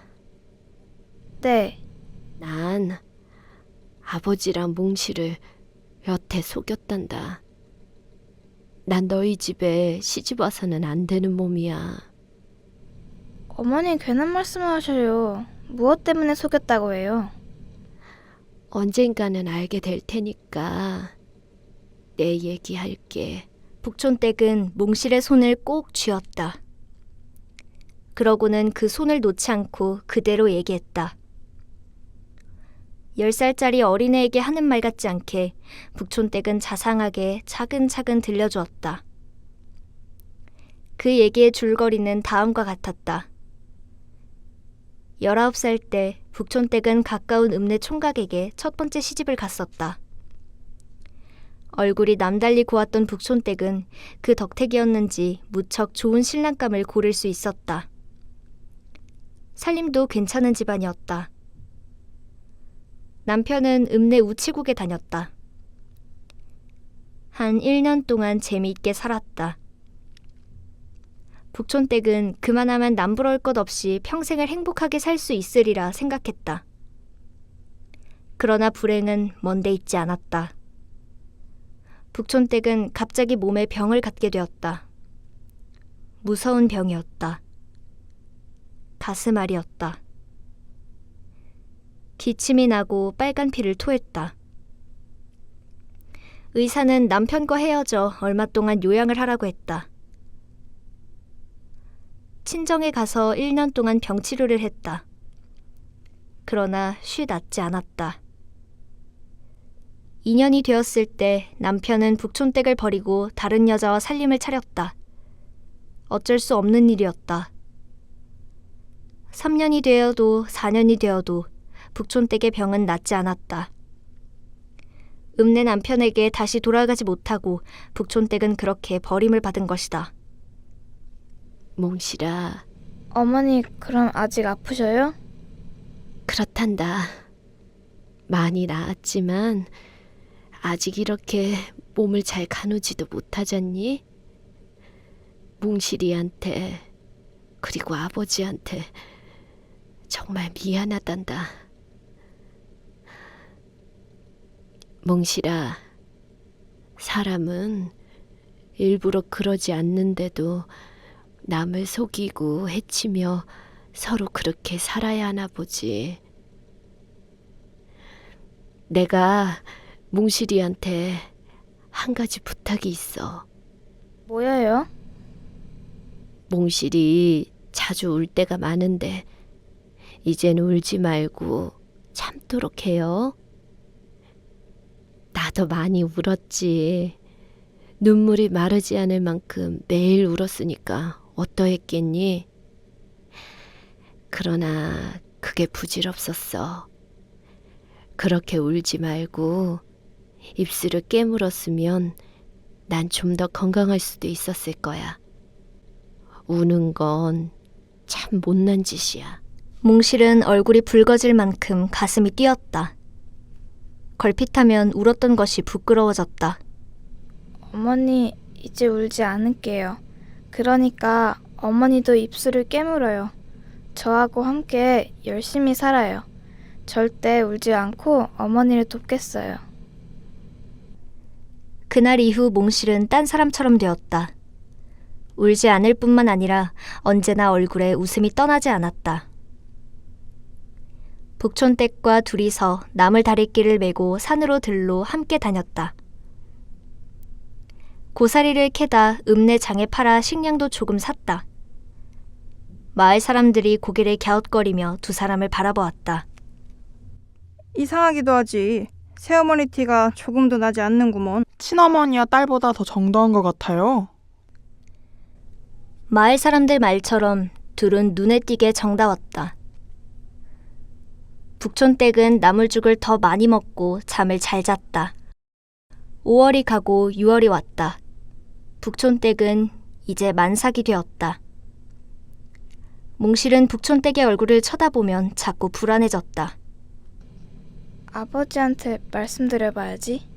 E: 네,
G: 난 아버지랑 몽실을 여태 속였단다. 난 너희 집에 시집 와서는 안 되는 몸이야.
E: 어머니 괜한 말씀을 하셔요. 무엇 때문에 속였다고 해요?
G: 언젠가는 알게 될 테니까 내 얘기할게.
B: 북촌댁은 몽실의 손을 꼭 쥐었다. 그러고는 그 손을 놓지 않고 그대로 얘기했다. 10살짜리 어린애에게 하는 말 같지 않게 북촌댁은 자상하게 차근차근 들려주었다. 그 얘기의 줄거리는 다음과 같았다. 19살 때 북촌댁은 가까운 읍내 총각에게 첫 번째 시집을 갔었다. 얼굴이 남달리 고왔던 북촌댁은 그 덕택이었는지 무척 좋은 신랑감을 고를 수 있었다. 살림도 괜찮은 집안이었다. 남편은 읍내 우치국에 다녔다. 한 1년 동안 재미있게 살았다. 북촌댁은 그만하면 남부러울 것 없이 평생을 행복하게 살 수 있으리라 생각했다. 그러나 불행은 먼데 있지 않았다. 북촌댁은 갑자기 몸에 병을 갖게 되었다. 무서운 병이었다. 가슴앓이였다. 기침이 나고 빨간 피를 토했다. 의사는 남편과 헤어져 얼마 동안 요양을 하라고 했다. 친정에 가서 1년 동안 병치료를 했다. 그러나 쉬 낫지 않았다. 2년이 되었을 때 남편은 북촌댁을 버리고 다른 여자와 살림을 차렸다. 어쩔 수 없는 일이었다. 3년이 되어도 4년이 되어도 북촌댁의 병은 낫지 않았다. 읍내 남편에게 다시 돌아가지 못하고 북촌댁은 그렇게 버림을 받은 것이다.
G: 몽실아,
E: 어머니, 그럼 아직 아프셔요?
G: 그렇단다. 많이 나았지만 아직 이렇게 몸을 잘 가누지도 못하잖니? 몽실이한테 그리고 아버지한테 정말 미안하단다. 몽실아, 사람은 일부러 그러지 않는데도 남을 속이고 해치며 서로 그렇게 살아야 하나 보지. 내가 몽실이한테 한 가지 부탁이 있어.
E: 뭐예요?
G: 몽실이 자주 울 때가 많은데 이젠 울지 말고 참도록 해요. 나도 많이 울었지. 눈물이 마르지 않을 만큼 매일 울었으니까 어떠했겠니? 그러나 그게 부질없었어. 그렇게 울지 말고 입술을 깨물었으면 난 좀 더 건강할 수도 있었을 거야. 우는 건 참 못난 짓이야.
B: 몽실은 얼굴이 붉어질 만큼 가슴이 뛰었다. 걸핏하면 울었던 것이 부끄러워졌다.
E: 어머니, 이제 울지 않을게요. 그러니까 어머니도 입술을 깨물어요. 저하고 함께 열심히 살아요. 절대 울지 않고 어머니를 돕겠어요.
B: 그날 이후 몽실은 딴 사람처럼 되었다. 울지 않을 뿐만 아니라 언제나 얼굴에 웃음이 떠나지 않았다. 북촌댁과 둘이서 나물 다리끼를 메고 산으로 들로 함께 다녔다. 고사리를 캐다 읍내 장에 팔아 식량도 조금 샀다. 마을 사람들이 고개를 갸웃거리며 두 사람을 바라보았다.
K: 이상하기도 하지. 새어머니 티가 조금도 나지 않는구먼.
L: 친어머니와 딸보다 더 정다운 것 같아요.
B: 마을 사람들 말처럼 둘은 눈에 띄게 정다웠다. 북촌댁은 나물죽을 더 많이 먹고 잠을 잘 잤다. 5월이 가고 6월이 왔다. 북촌댁은 이제 만삭이 되었다. 몽실은 북촌댁의 얼굴을 쳐다보면 자꾸 불안해졌다.
E: 아버지한테 말씀드려봐야지.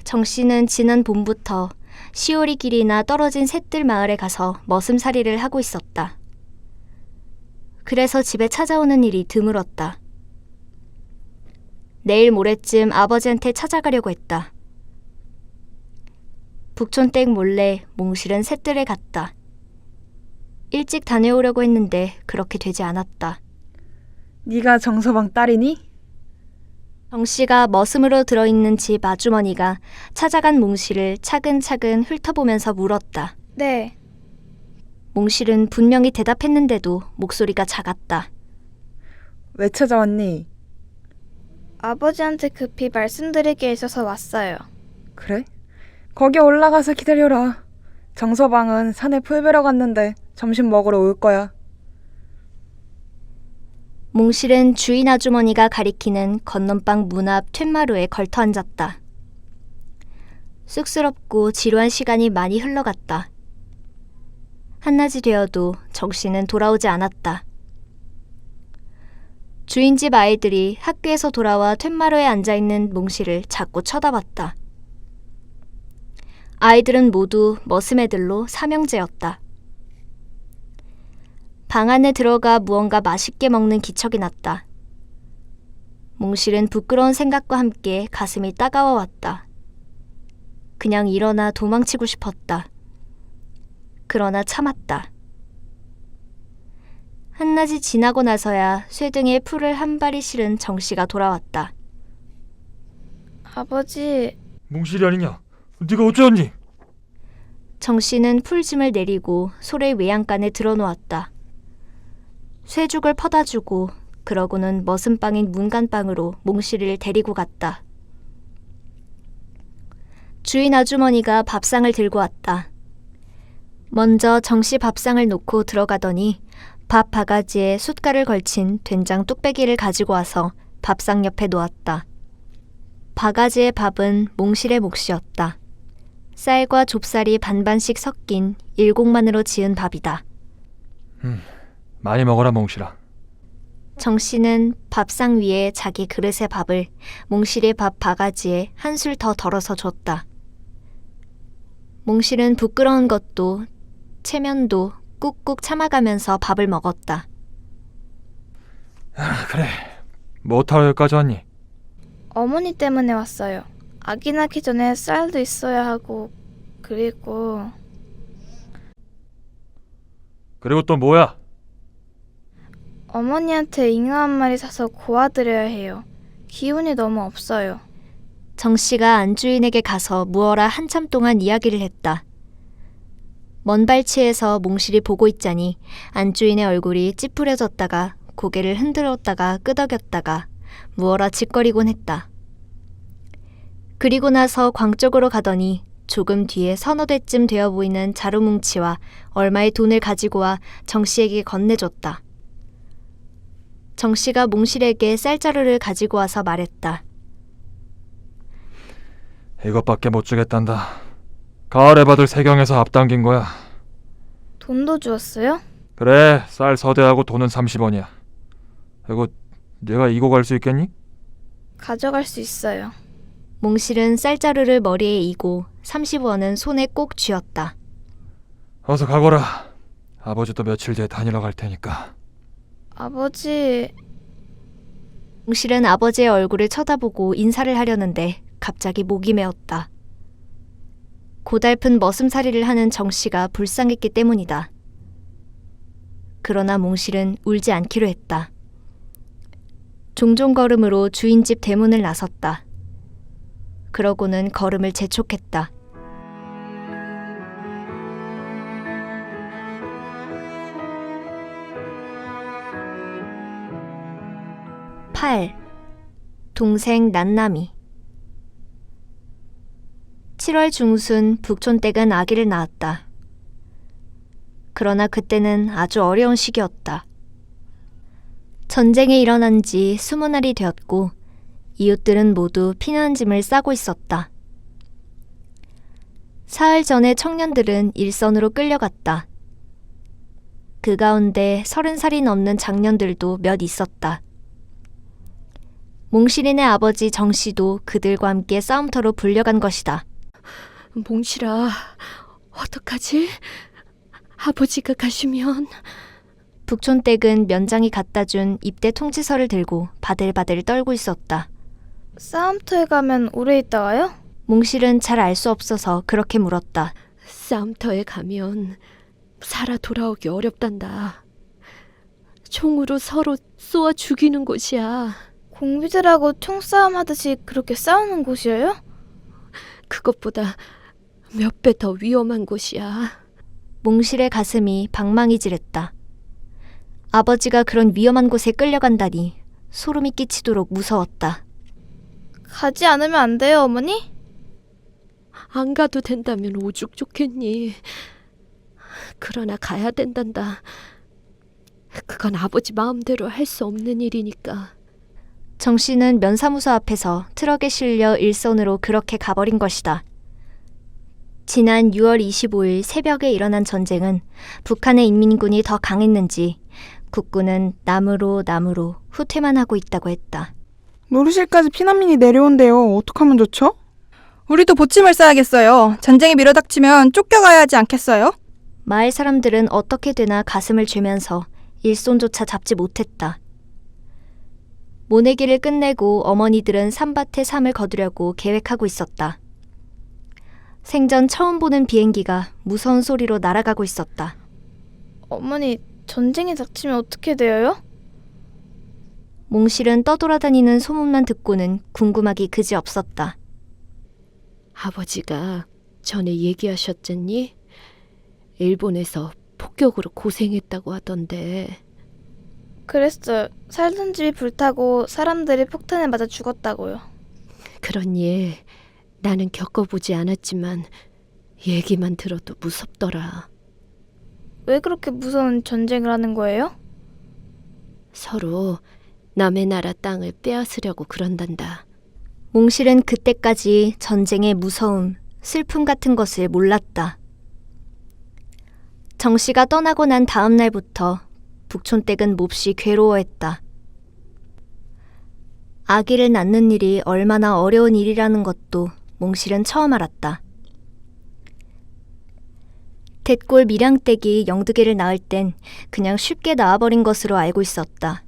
B: 정씨는 지난 봄부터 시오리 길이나 떨어진 셋들 마을에 가서 머슴살이를 하고 있었다. 그래서 집에 찾아오는 일이 드물었다. 내일 모레쯤 아버지한테 찾아가려고 했다. 북촌댁 몰래 몽실은 셋들에 갔다. 일찍 다녀오려고 했는데 그렇게 되지 않았다.
K: 네가 정서방 딸이니?
B: 정 씨가 머슴으로 들어있는 집 아주머니가 찾아간 몽실을 차근차근 훑어보면서 물었다.
E: 네,
B: 몽실은 분명히 대답했는데도 목소리가 작았다.
L: 왜 찾아왔니?
E: 아버지한테 급히 말씀드릴 게 있어서 왔어요.
L: 그래? 거기 올라가서 기다려라. 정서방은 산에 풀 베러 갔는데 점심 먹으러 올 거야.
B: 몽실은 주인 아주머니가 가리키는 건넌방 문 앞 툇마루에 걸터 앉았다. 쑥스럽고 지루한 시간이 많이 흘러갔다. 한낮이 되어도 정 씨는 돌아오지 않았다. 주인집 아이들이 학교에서 돌아와 툇마루에 앉아있는 몽실을 자꾸 쳐다봤다. 아이들은 모두 머슴애들로 삼형제였다. 방 안에 들어가 무언가 맛있게 먹는 기척이 났다. 몽실은 부끄러운 생각과 함께 가슴이 따가워 왔다. 그냥 일어나 도망치고 싶었다. 그러나 참았다. 한낮이 지나고 나서야 쇠등에 풀을 한 발이 실은 정씨가 돌아왔다.
E: 아버지,
F: 몽실이 아니냐? 네가 어쩌었니?
B: 정씨는 풀짐을 내리고 소를 외양간에 들어놓았다. 쇠죽을 퍼다주고 그러고는 머슴방인 문간방으로 몽실이를 데리고 갔다. 주인 아주머니가 밥상을 들고 왔다. 먼저 정씨 밥상을 놓고 들어가더니 밥 바가지에 숟갈을 걸친 된장 뚝배기를 가지고 와서 밥상 옆에 놓았다. 바가지의 밥은 몽실의 몫이었다. 쌀과 좁쌀이 반반씩 섞인 일곡만으로 지은 밥이다.
F: 많이 먹어라 몽실아.
B: 정 씨는 밥상 위에 자기 그릇의 밥을 몽실의 밥 바가지에 한술 더 덜어서 줬다. 몽실은 부끄러운 것도 체면도 꾹꾹 참아가면서 밥을 먹었다.
F: 그래. 뭐하러 여기까지 왔니?
E: 어머니 때문에 왔어요. 아기 낳기 전에 쌀도 있어야 하고, 그리고
F: 또 뭐야?
E: 어머니한테 잉어 한 마리 사서 고아드려야 해요. 기운이 너무 없어요.
B: 정 씨가 안주인에게 가서 무어라 한참 동안 이야기를 했다. 먼 발치에서 몽실이 보고 있자니 안주인의 얼굴이 찌푸려졌다가 고개를 흔들었다가 끄덕였다가 무어라 짓거리곤 했다. 그리고 나서 광 쪽으로 가더니 조금 뒤에 서너 대쯤 되어 보이는 자루뭉치와 얼마의 돈을 가지고 와 정 씨에게 건네줬다. 정 씨가 몽실에게 쌀자루를 가지고 와서 말했다.
F: 이것밖에 못 주겠단다. 가을에 받을 세경에서 앞당긴 거야.
E: 돈도 주었어요?
F: 그래, 쌀 서대하고 돈은 30원이야. 이거 내가 이고 갈 수 있겠니?
E: 가져갈 수 있어요.
B: 몽실은 쌀자루를 머리에 이고 30원은 손에 꼭 쥐었다.
F: 어서 가거라. 아버지도 며칠 뒤에 다니러 갈 테니까.
E: 아버지,
B: 몽실은 아버지의 얼굴을 쳐다보고 인사를 하려는데 갑자기 목이 메었다. 고달픈 머슴살이를 하는 정 씨가 불쌍했기 때문이다. 그러나 몽실은 울지 않기로 했다. 종종 걸음으로 주인집 대문을 나섰다. 그러고는 걸음을 재촉했다. (8) 동생 난남이 7월 중순 북촌댁은 아기를 낳았다. 그러나 그때는 아주 어려운 시기였다. 전쟁이 일어난 지 20날이 되었고 이웃들은 모두 피난짐을 싸고 있었다. 사흘 전에 청년들은 일선으로 끌려갔다. 그 가운데 30살이 넘는 장년들도 몇 있었다. 몽실이네 아버지 정씨도 그들과 함께 싸움터로 불려간 것이다.
G: 몽실아, 어떡하지? 아버지가 가시면...
B: 북촌댁은 면장이 갖다 준 입대 통지서를 들고 바들바들 떨고 있었다.
E: 싸움터에 가면 오래 있다 와요?
B: 몽실은 잘 알 수 없어서 그렇게 물었다.
G: 싸움터에 가면 살아 돌아오기 어렵단다. 총으로 서로 쏘아 죽이는 곳이야.
E: 공비들하고 총싸움 하듯이 그렇게 싸우는 곳이에요?
G: 그것보다 몇 배 더 위험한 곳이야.
B: 몽실의 가슴이 방망이질했다. 아버지가 그런 위험한 곳에 끌려간다니 소름이 끼치도록 무서웠다.
E: 가지 않으면 안 돼요, 어머니?
G: 안 가도 된다면 오죽 좋겠니. 그러나 가야 된단다. 그건 아버지 마음대로 할 수 없는 일이니까.
B: 정 씨는 면사무소 앞에서 트럭에 실려 일선으로 그렇게 가버린 것이다. 지난 6월 25일 새벽에 일어난 전쟁은 북한의 인민군이 더 강했는지 국군은 남으로 후퇴만 하고 있다고 했다.
L: 노르실까지 피난민이 내려온대요. 어떡하면 좋죠?
K: 우리도 보침을 써야겠어요. 전쟁이 밀어닥치면 쫓겨가야 하지 않겠어요?
B: 마을 사람들은 어떻게 되나 가슴을 죄면서 일손조차 잡지 못했다. 모내기를 끝내고 어머니들은 산밭에 삶을 거두려고 계획하고 있었다. 생전 처음 보는 비행기가 무서운 소리로 날아가고 있었다.
E: 어머니, 전쟁이 닥치면 어떻게 돼요?
B: 몽실은 떠돌아다니는 소문만 듣고는 궁금하기 그지없었다.
G: 아버지가 전에 얘기하셨잖니? 일본에서 폭격으로 고생했다고 하던데.
E: 그랬어요. 살던 집이 불타고 사람들이 폭탄에 맞아 죽었다고요.
G: 그런 일 나는 겪어보지 않았지만 얘기만 들어도 무섭더라.
E: 왜 그렇게 무서운 전쟁을 하는 거예요?
G: 서로 남의 나라 땅을 빼앗으려고 그런단다.
B: 몽실은 그때까지 전쟁의 무서움, 슬픔 같은 것을 몰랐다. 정 씨가 떠나고 난 다음 날부터 북촌댁은 몹시 괴로워했다. 아기를 낳는 일이 얼마나 어려운 일이라는 것도 몽실은 처음 알았다. 대골 밀양댁이 영두개를 낳을 땐 그냥 쉽게 낳아버린 것으로 알고 있었다.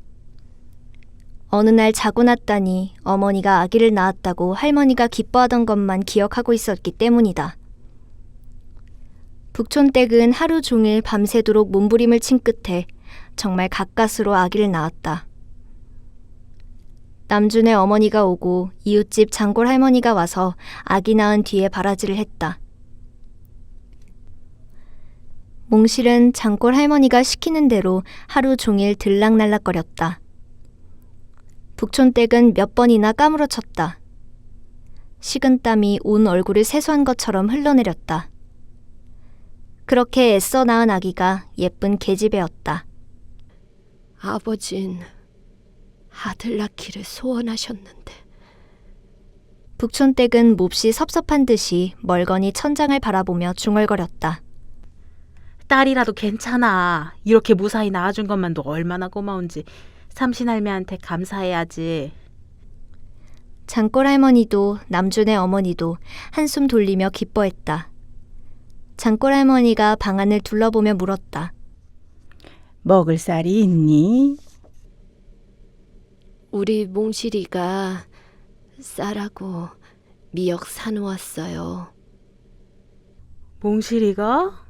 B: 어느 날 자고 났다니 어머니가 아기를 낳았다고 할머니가 기뻐하던 것만 기억하고 있었기 때문이다. 북촌댁은 하루 종일 밤새도록 몸부림을 친 끝에 정말 가까스로 아기를 낳았다. 남준의 어머니가 오고 이웃집 장골 할머니가 와서 아기 낳은 뒤에 바라지를 했다. 몽실은 장골 할머니가 시키는 대로 하루 종일 들락날락거렸다. 북촌댁은 몇 번이나 까무러쳤다. 식은땀이 온 얼굴을 세수한 것처럼 흘러내렸다. 그렇게 애써 낳은 아기가 예쁜 계집애였다.
G: 아버진 아들 낳기를 소원하셨는데.
B: 북촌댁은 몹시 섭섭한 듯이 멀거니 천장을 바라보며 중얼거렸다.
M: 딸이라도 괜찮아. 이렇게 무사히 낳아준 것만도 얼마나 고마운지 삼신할매한테 감사해야지.
B: 장골 할머니도 남준의 어머니도 한숨 돌리며 기뻐했다. 장골 할머니가 방안을 둘러보며 물었다.
M: 먹을 쌀이 있니?
G: 우리 몽실이가 쌀하고 미역 사놓았어요.
M: 몽실이가?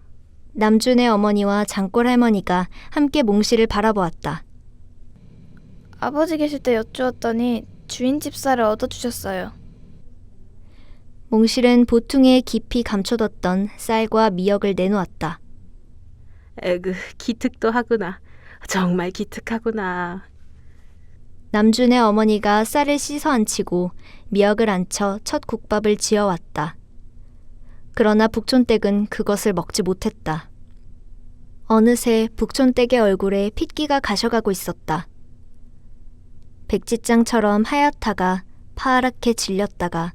B: 남준의 어머니와 장골 할머니가 함께 몽실을 바라보았다.
E: 아버지 계실 때 여쭈었더니 주인집 쌀을 얻어주셨어요.
B: 몽실은 보퉁이에 깊이 감춰뒀던 쌀과 미역을 내놓았다.
M: 에그, 기특도 하구나. 정말 기특하구나.
B: 남준의 어머니가 쌀을 씻어 안치고 미역을 안쳐 첫 국밥을 지어왔다. 그러나 북촌댁은 그것을 먹지 못했다. 어느새 북촌댁의 얼굴에 핏기가 가셔가고 있었다. 백지장처럼 하얗다가 파랗게 질렸다가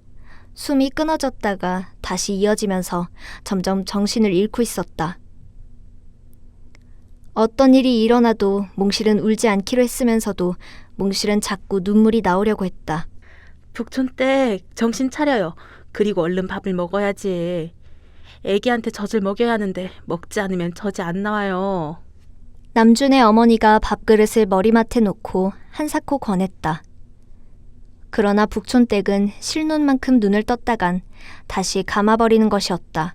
B: 숨이 끊어졌다가 다시 이어지면서 점점 정신을 잃고 있었다. 어떤 일이 일어나도 몽실은 울지 않기로 했으면서도 몽실은 자꾸 눈물이 나오려고 했다.
M: 북촌댁 정신 차려요. 그리고 얼른 밥을 먹어야지. 애기한테 젖을 먹여야 하는데 먹지 않으면 젖이 안 나와요.
B: 남준의 어머니가 밥그릇을 머리맡에 놓고 한사코 권했다. 그러나 북촌댁은 실눈만큼 눈을 떴다간 다시 감아버리는 것이었다.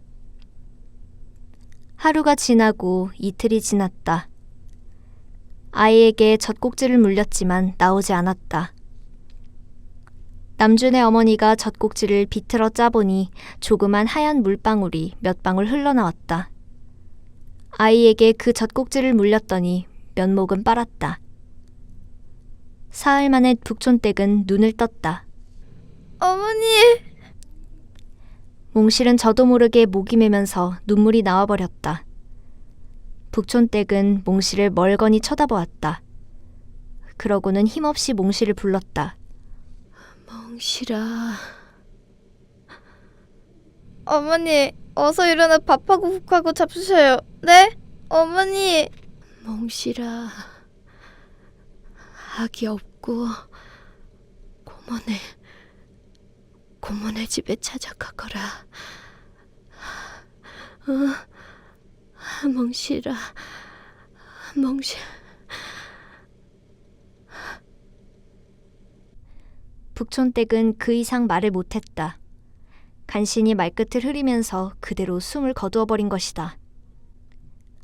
B: 하루가 지나고 이틀이 지났다. 아이에게 젖꼭지를 물렸지만 나오지 않았다. 남준의 어머니가 젖꼭지를 비틀어 짜보니 조그만 하얀 물방울이 몇 방울 흘러나왔다. 아이에게 그 젖꼭지를 물렸더니 면목은 빨았다. 사흘 만에 북촌댁은 눈을 떴다.
E: 어머니!
B: 몽실은 저도 모르게 목이 메면서 눈물이 나와버렸다. 북촌댁은 몽실을 멀거니 쳐다보았다. 그러고는 힘없이 몽실을 불렀다.
G: 몽실아.
E: 어머니, 어서 일어나 밥하고 국하고 잡수셔요. 네? 어머니!
G: 몽실아. 아기 없고 고모네 집에 찾아가거라. 몽실아.
B: 북촌댁은 그 이상 말을 못했다. 간신히 말끝을 흐리면서 그대로 숨을 거두어버린 것이다.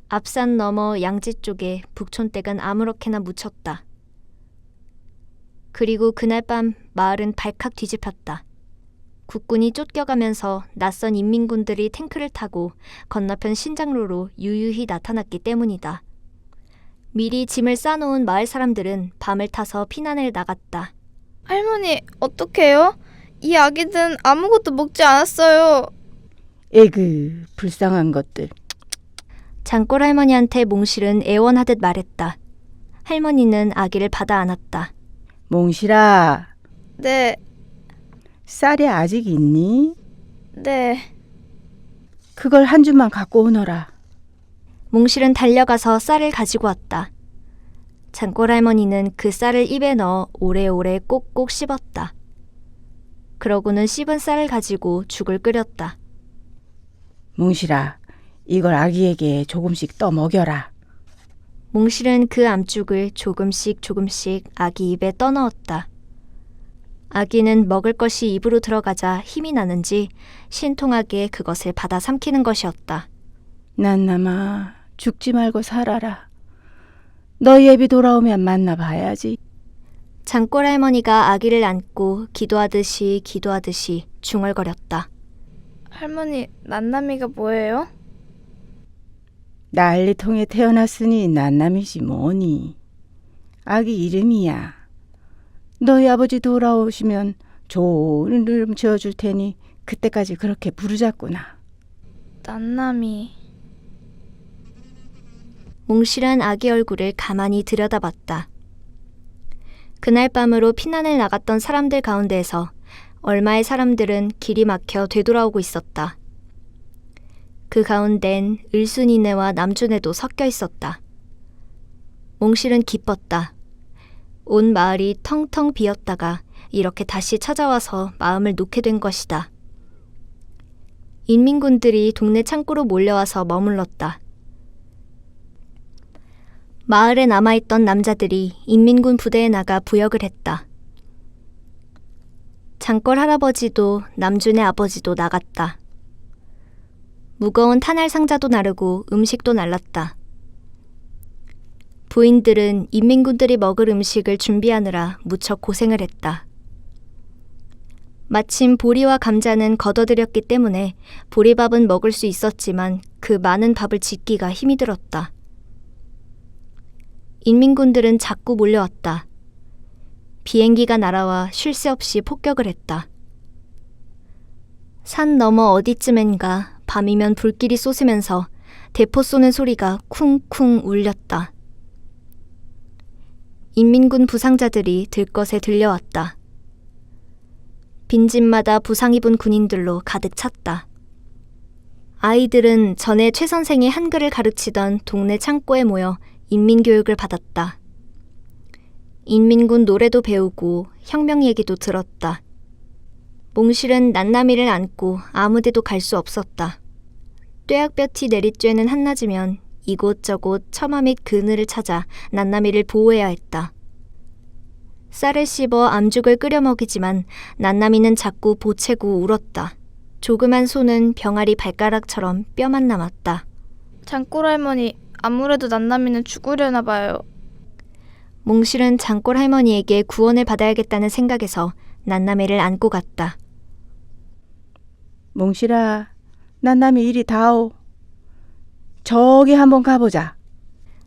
B: 앞산 너머 양지 쪽에 북촌댁은 아무렇게나 묻혔다. 그리고 그날 밤 마을은 발칵 뒤집혔다. 국군이 쫓겨가면서 낯선 인민군들이 탱크를 타고 건너편 신장로로 유유히 나타났기 때문이다. 미리 짐을 싸놓은 마을 사람들은 밤을 타서 피난을 나갔다.
E: 할머니, 어떡해요? 이 아기들은 아무것도 먹지 않았어요.
N: 에그, 불쌍한 것들.
B: 장골 할머니한테 몽실은 애원하듯 말했다. 할머니는 아기를 받아 안았다.
N: 몽실아.
E: 네.
N: 쌀이 아직 있니?
E: 네.
N: 그걸 한 줌만 갖고 오너라.
B: 몽실은 달려가서 쌀을 가지고 왔다. 장골 할머니는 그 쌀을 입에 넣어 오래오래 꼭꼭 씹었다. 그러고는 씹은 쌀을 가지고 죽을 끓였다.
N: 몽실아, 이걸 아기에게 조금씩 떠 먹여라.
B: 몽실은 그 암죽을 조금씩 아기 입에 떠넣었다. 아기는 먹을 것이 입으로 들어가자 힘이 나는지 신통하게 그것을 받아 삼키는 것이었다.
N: 난남아, 죽지 말고 살아라. 너희 애비 돌아오면 만나봐야지.
B: 장골 할머니가 아기를 안고 기도하듯이 중얼거렸다.
E: 할머니, 난남이가 뭐예요?
N: 난리통에 태어났으니 난남이지 뭐니. 아기 이름이야. 너희 아버지 돌아오시면 좋은 이름 지어줄 테니 그때까지 그렇게 부르자꾸나.
E: 난남이.
B: 몽실한 아기 얼굴을 가만히 들여다봤다. 그날 밤으로 피난을 나갔던 사람들 가운데에서 얼마의 사람들은 길이 막혀 되돌아오고 있었다. 그 가운데는 을순이네와 남준애도 섞여 있었다. 몽실은 기뻤다. 온 마을이 텅텅 비었다가 이렇게 다시 찾아와서 마음을 놓게 된 것이다. 인민군들이 동네 창고로 몰려와서 머물렀다. 마을에 남아있던 남자들이 인민군 부대에 나가 부역을 했다. 장골 할아버지도 남준의 아버지도 나갔다. 무거운 탄알 상자도 나르고 음식도 날랐다. 부인들은 인민군들이 먹을 음식을 준비하느라 무척 고생을 했다. 마침 보리와 감자는 걷어들였기 때문에 보리밥은 먹을 수 있었지만 그 많은 밥을 짓기가 힘이 들었다. 인민군들은 자꾸 몰려왔다. 비행기가 날아와 쉴 새 없이 폭격을 했다. 산 너머 어디쯤엔가 밤이면 불길이 쏟으면서 대포 쏘는 소리가 쿵쿵 울렸다. 인민군 부상자들이 들것에 들려왔다. 빈집마다 부상 입은 군인들로 가득 찼다. 아이들은 전에 최 선생이 한글을 가르치던 동네 창고에 모여 인민교육을 받았다. 인민군 노래도 배우고 혁명 얘기도 들었다. 몽실은 난남이를 안고 아무데도 갈 수 없었다. 뙤약볕이 내리쬐는 한낮이면 이곳저곳 처마 및 그늘을 찾아 난남이를 보호해야 했다. 쌀을 씹어 암죽을 끓여 먹이지만 난남이는 자꾸 보채고 울었다. 조그만 손은 병아리 발가락처럼 뼈만 남았다.
E: 장골 할머니, 아무래도 난남이는 죽으려나 봐요.
B: 몽실은 장골 할머니에게 구원을 받아야겠다는 생각에서 난나미를 안고 갔다.
N: 몽실아, 난남이 이리 다오. 저기 한번 가보자.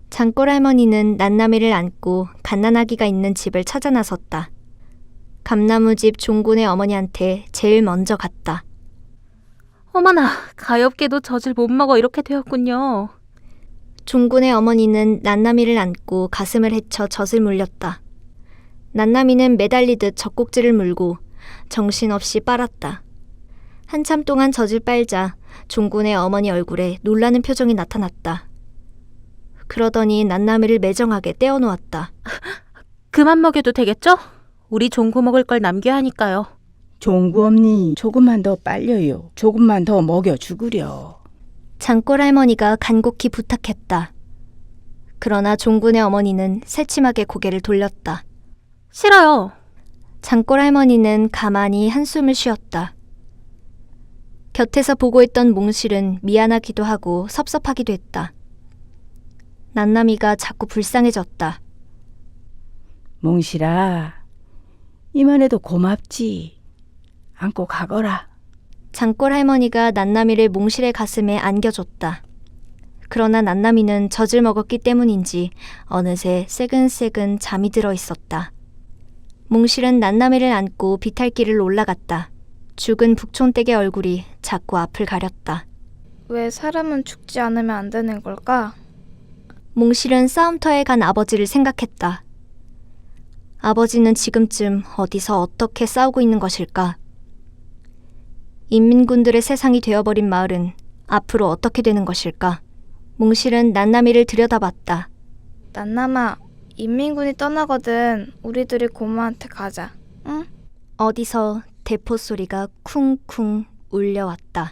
B: 장골 할머니는 난나미를 안고 갓난아기가 있는 집을 찾아 나섰다. 감나무집 종군의 어머니한테 제일 먼저 갔다.
M: 어머나, 가엾게도 젖을 못 먹어 이렇게 되었군요.
B: 종군의 어머니는 난나미를 안고 가슴을 헤쳐 젖을 물렸다. 난나미는 매달리듯 젖꼭지를 물고 정신없이 빨았다. 한참 동안 젖을 빨자 종군의 어머니 얼굴에 놀라는 표정이 나타났다. 그러더니 난나미를 매정하게 떼어놓았다.
M: 그만 먹여도 되겠죠? 우리 종구 먹을 걸 남겨야 하니까요.
N: 종구 엄니, 조금만 더 빨려요. 조금만 더 먹여 죽으려.
B: 장골 할머니가 간곡히 부탁했다. 그러나 종군의 어머니는 새침하게 고개를 돌렸다.
M: 싫어요.
B: 장골 할머니는 가만히 한숨을 쉬었다. 곁에서 보고 있던 몽실은 미안하기도 하고 섭섭하기도 했다. 난나미가 자꾸 불쌍해졌다.
N: 몽실아, 이만해도 고맙지. 안고 가거라.
B: 장골 할머니가 난나미를 몽실의 가슴에 안겨줬다. 그러나 난나미는 젖을 먹었기 때문인지 어느새 새근새근 잠이 들어 있었다. 몽실은 난나미를 안고 비탈길을 올라갔다. 죽은 북촌댁의 얼굴이 자꾸 앞을 가렸다.
E: 왜 사람은 죽지 않으면 안 되는 걸까?
B: 몽실은 싸움터에 간 아버지를 생각했다. 아버지는 지금쯤 어디서 어떻게 싸우고 있는 것일까? 인민군들의 세상이 되어버린 마을은 앞으로 어떻게 되는 것일까? 몽실은 난나미를 들여다봤다.
E: 난남아, 인민군이 떠나거든 우리들이 고모한테 가자. 응?
B: 어디서 대포 소리가 쿵쿵 울려왔다.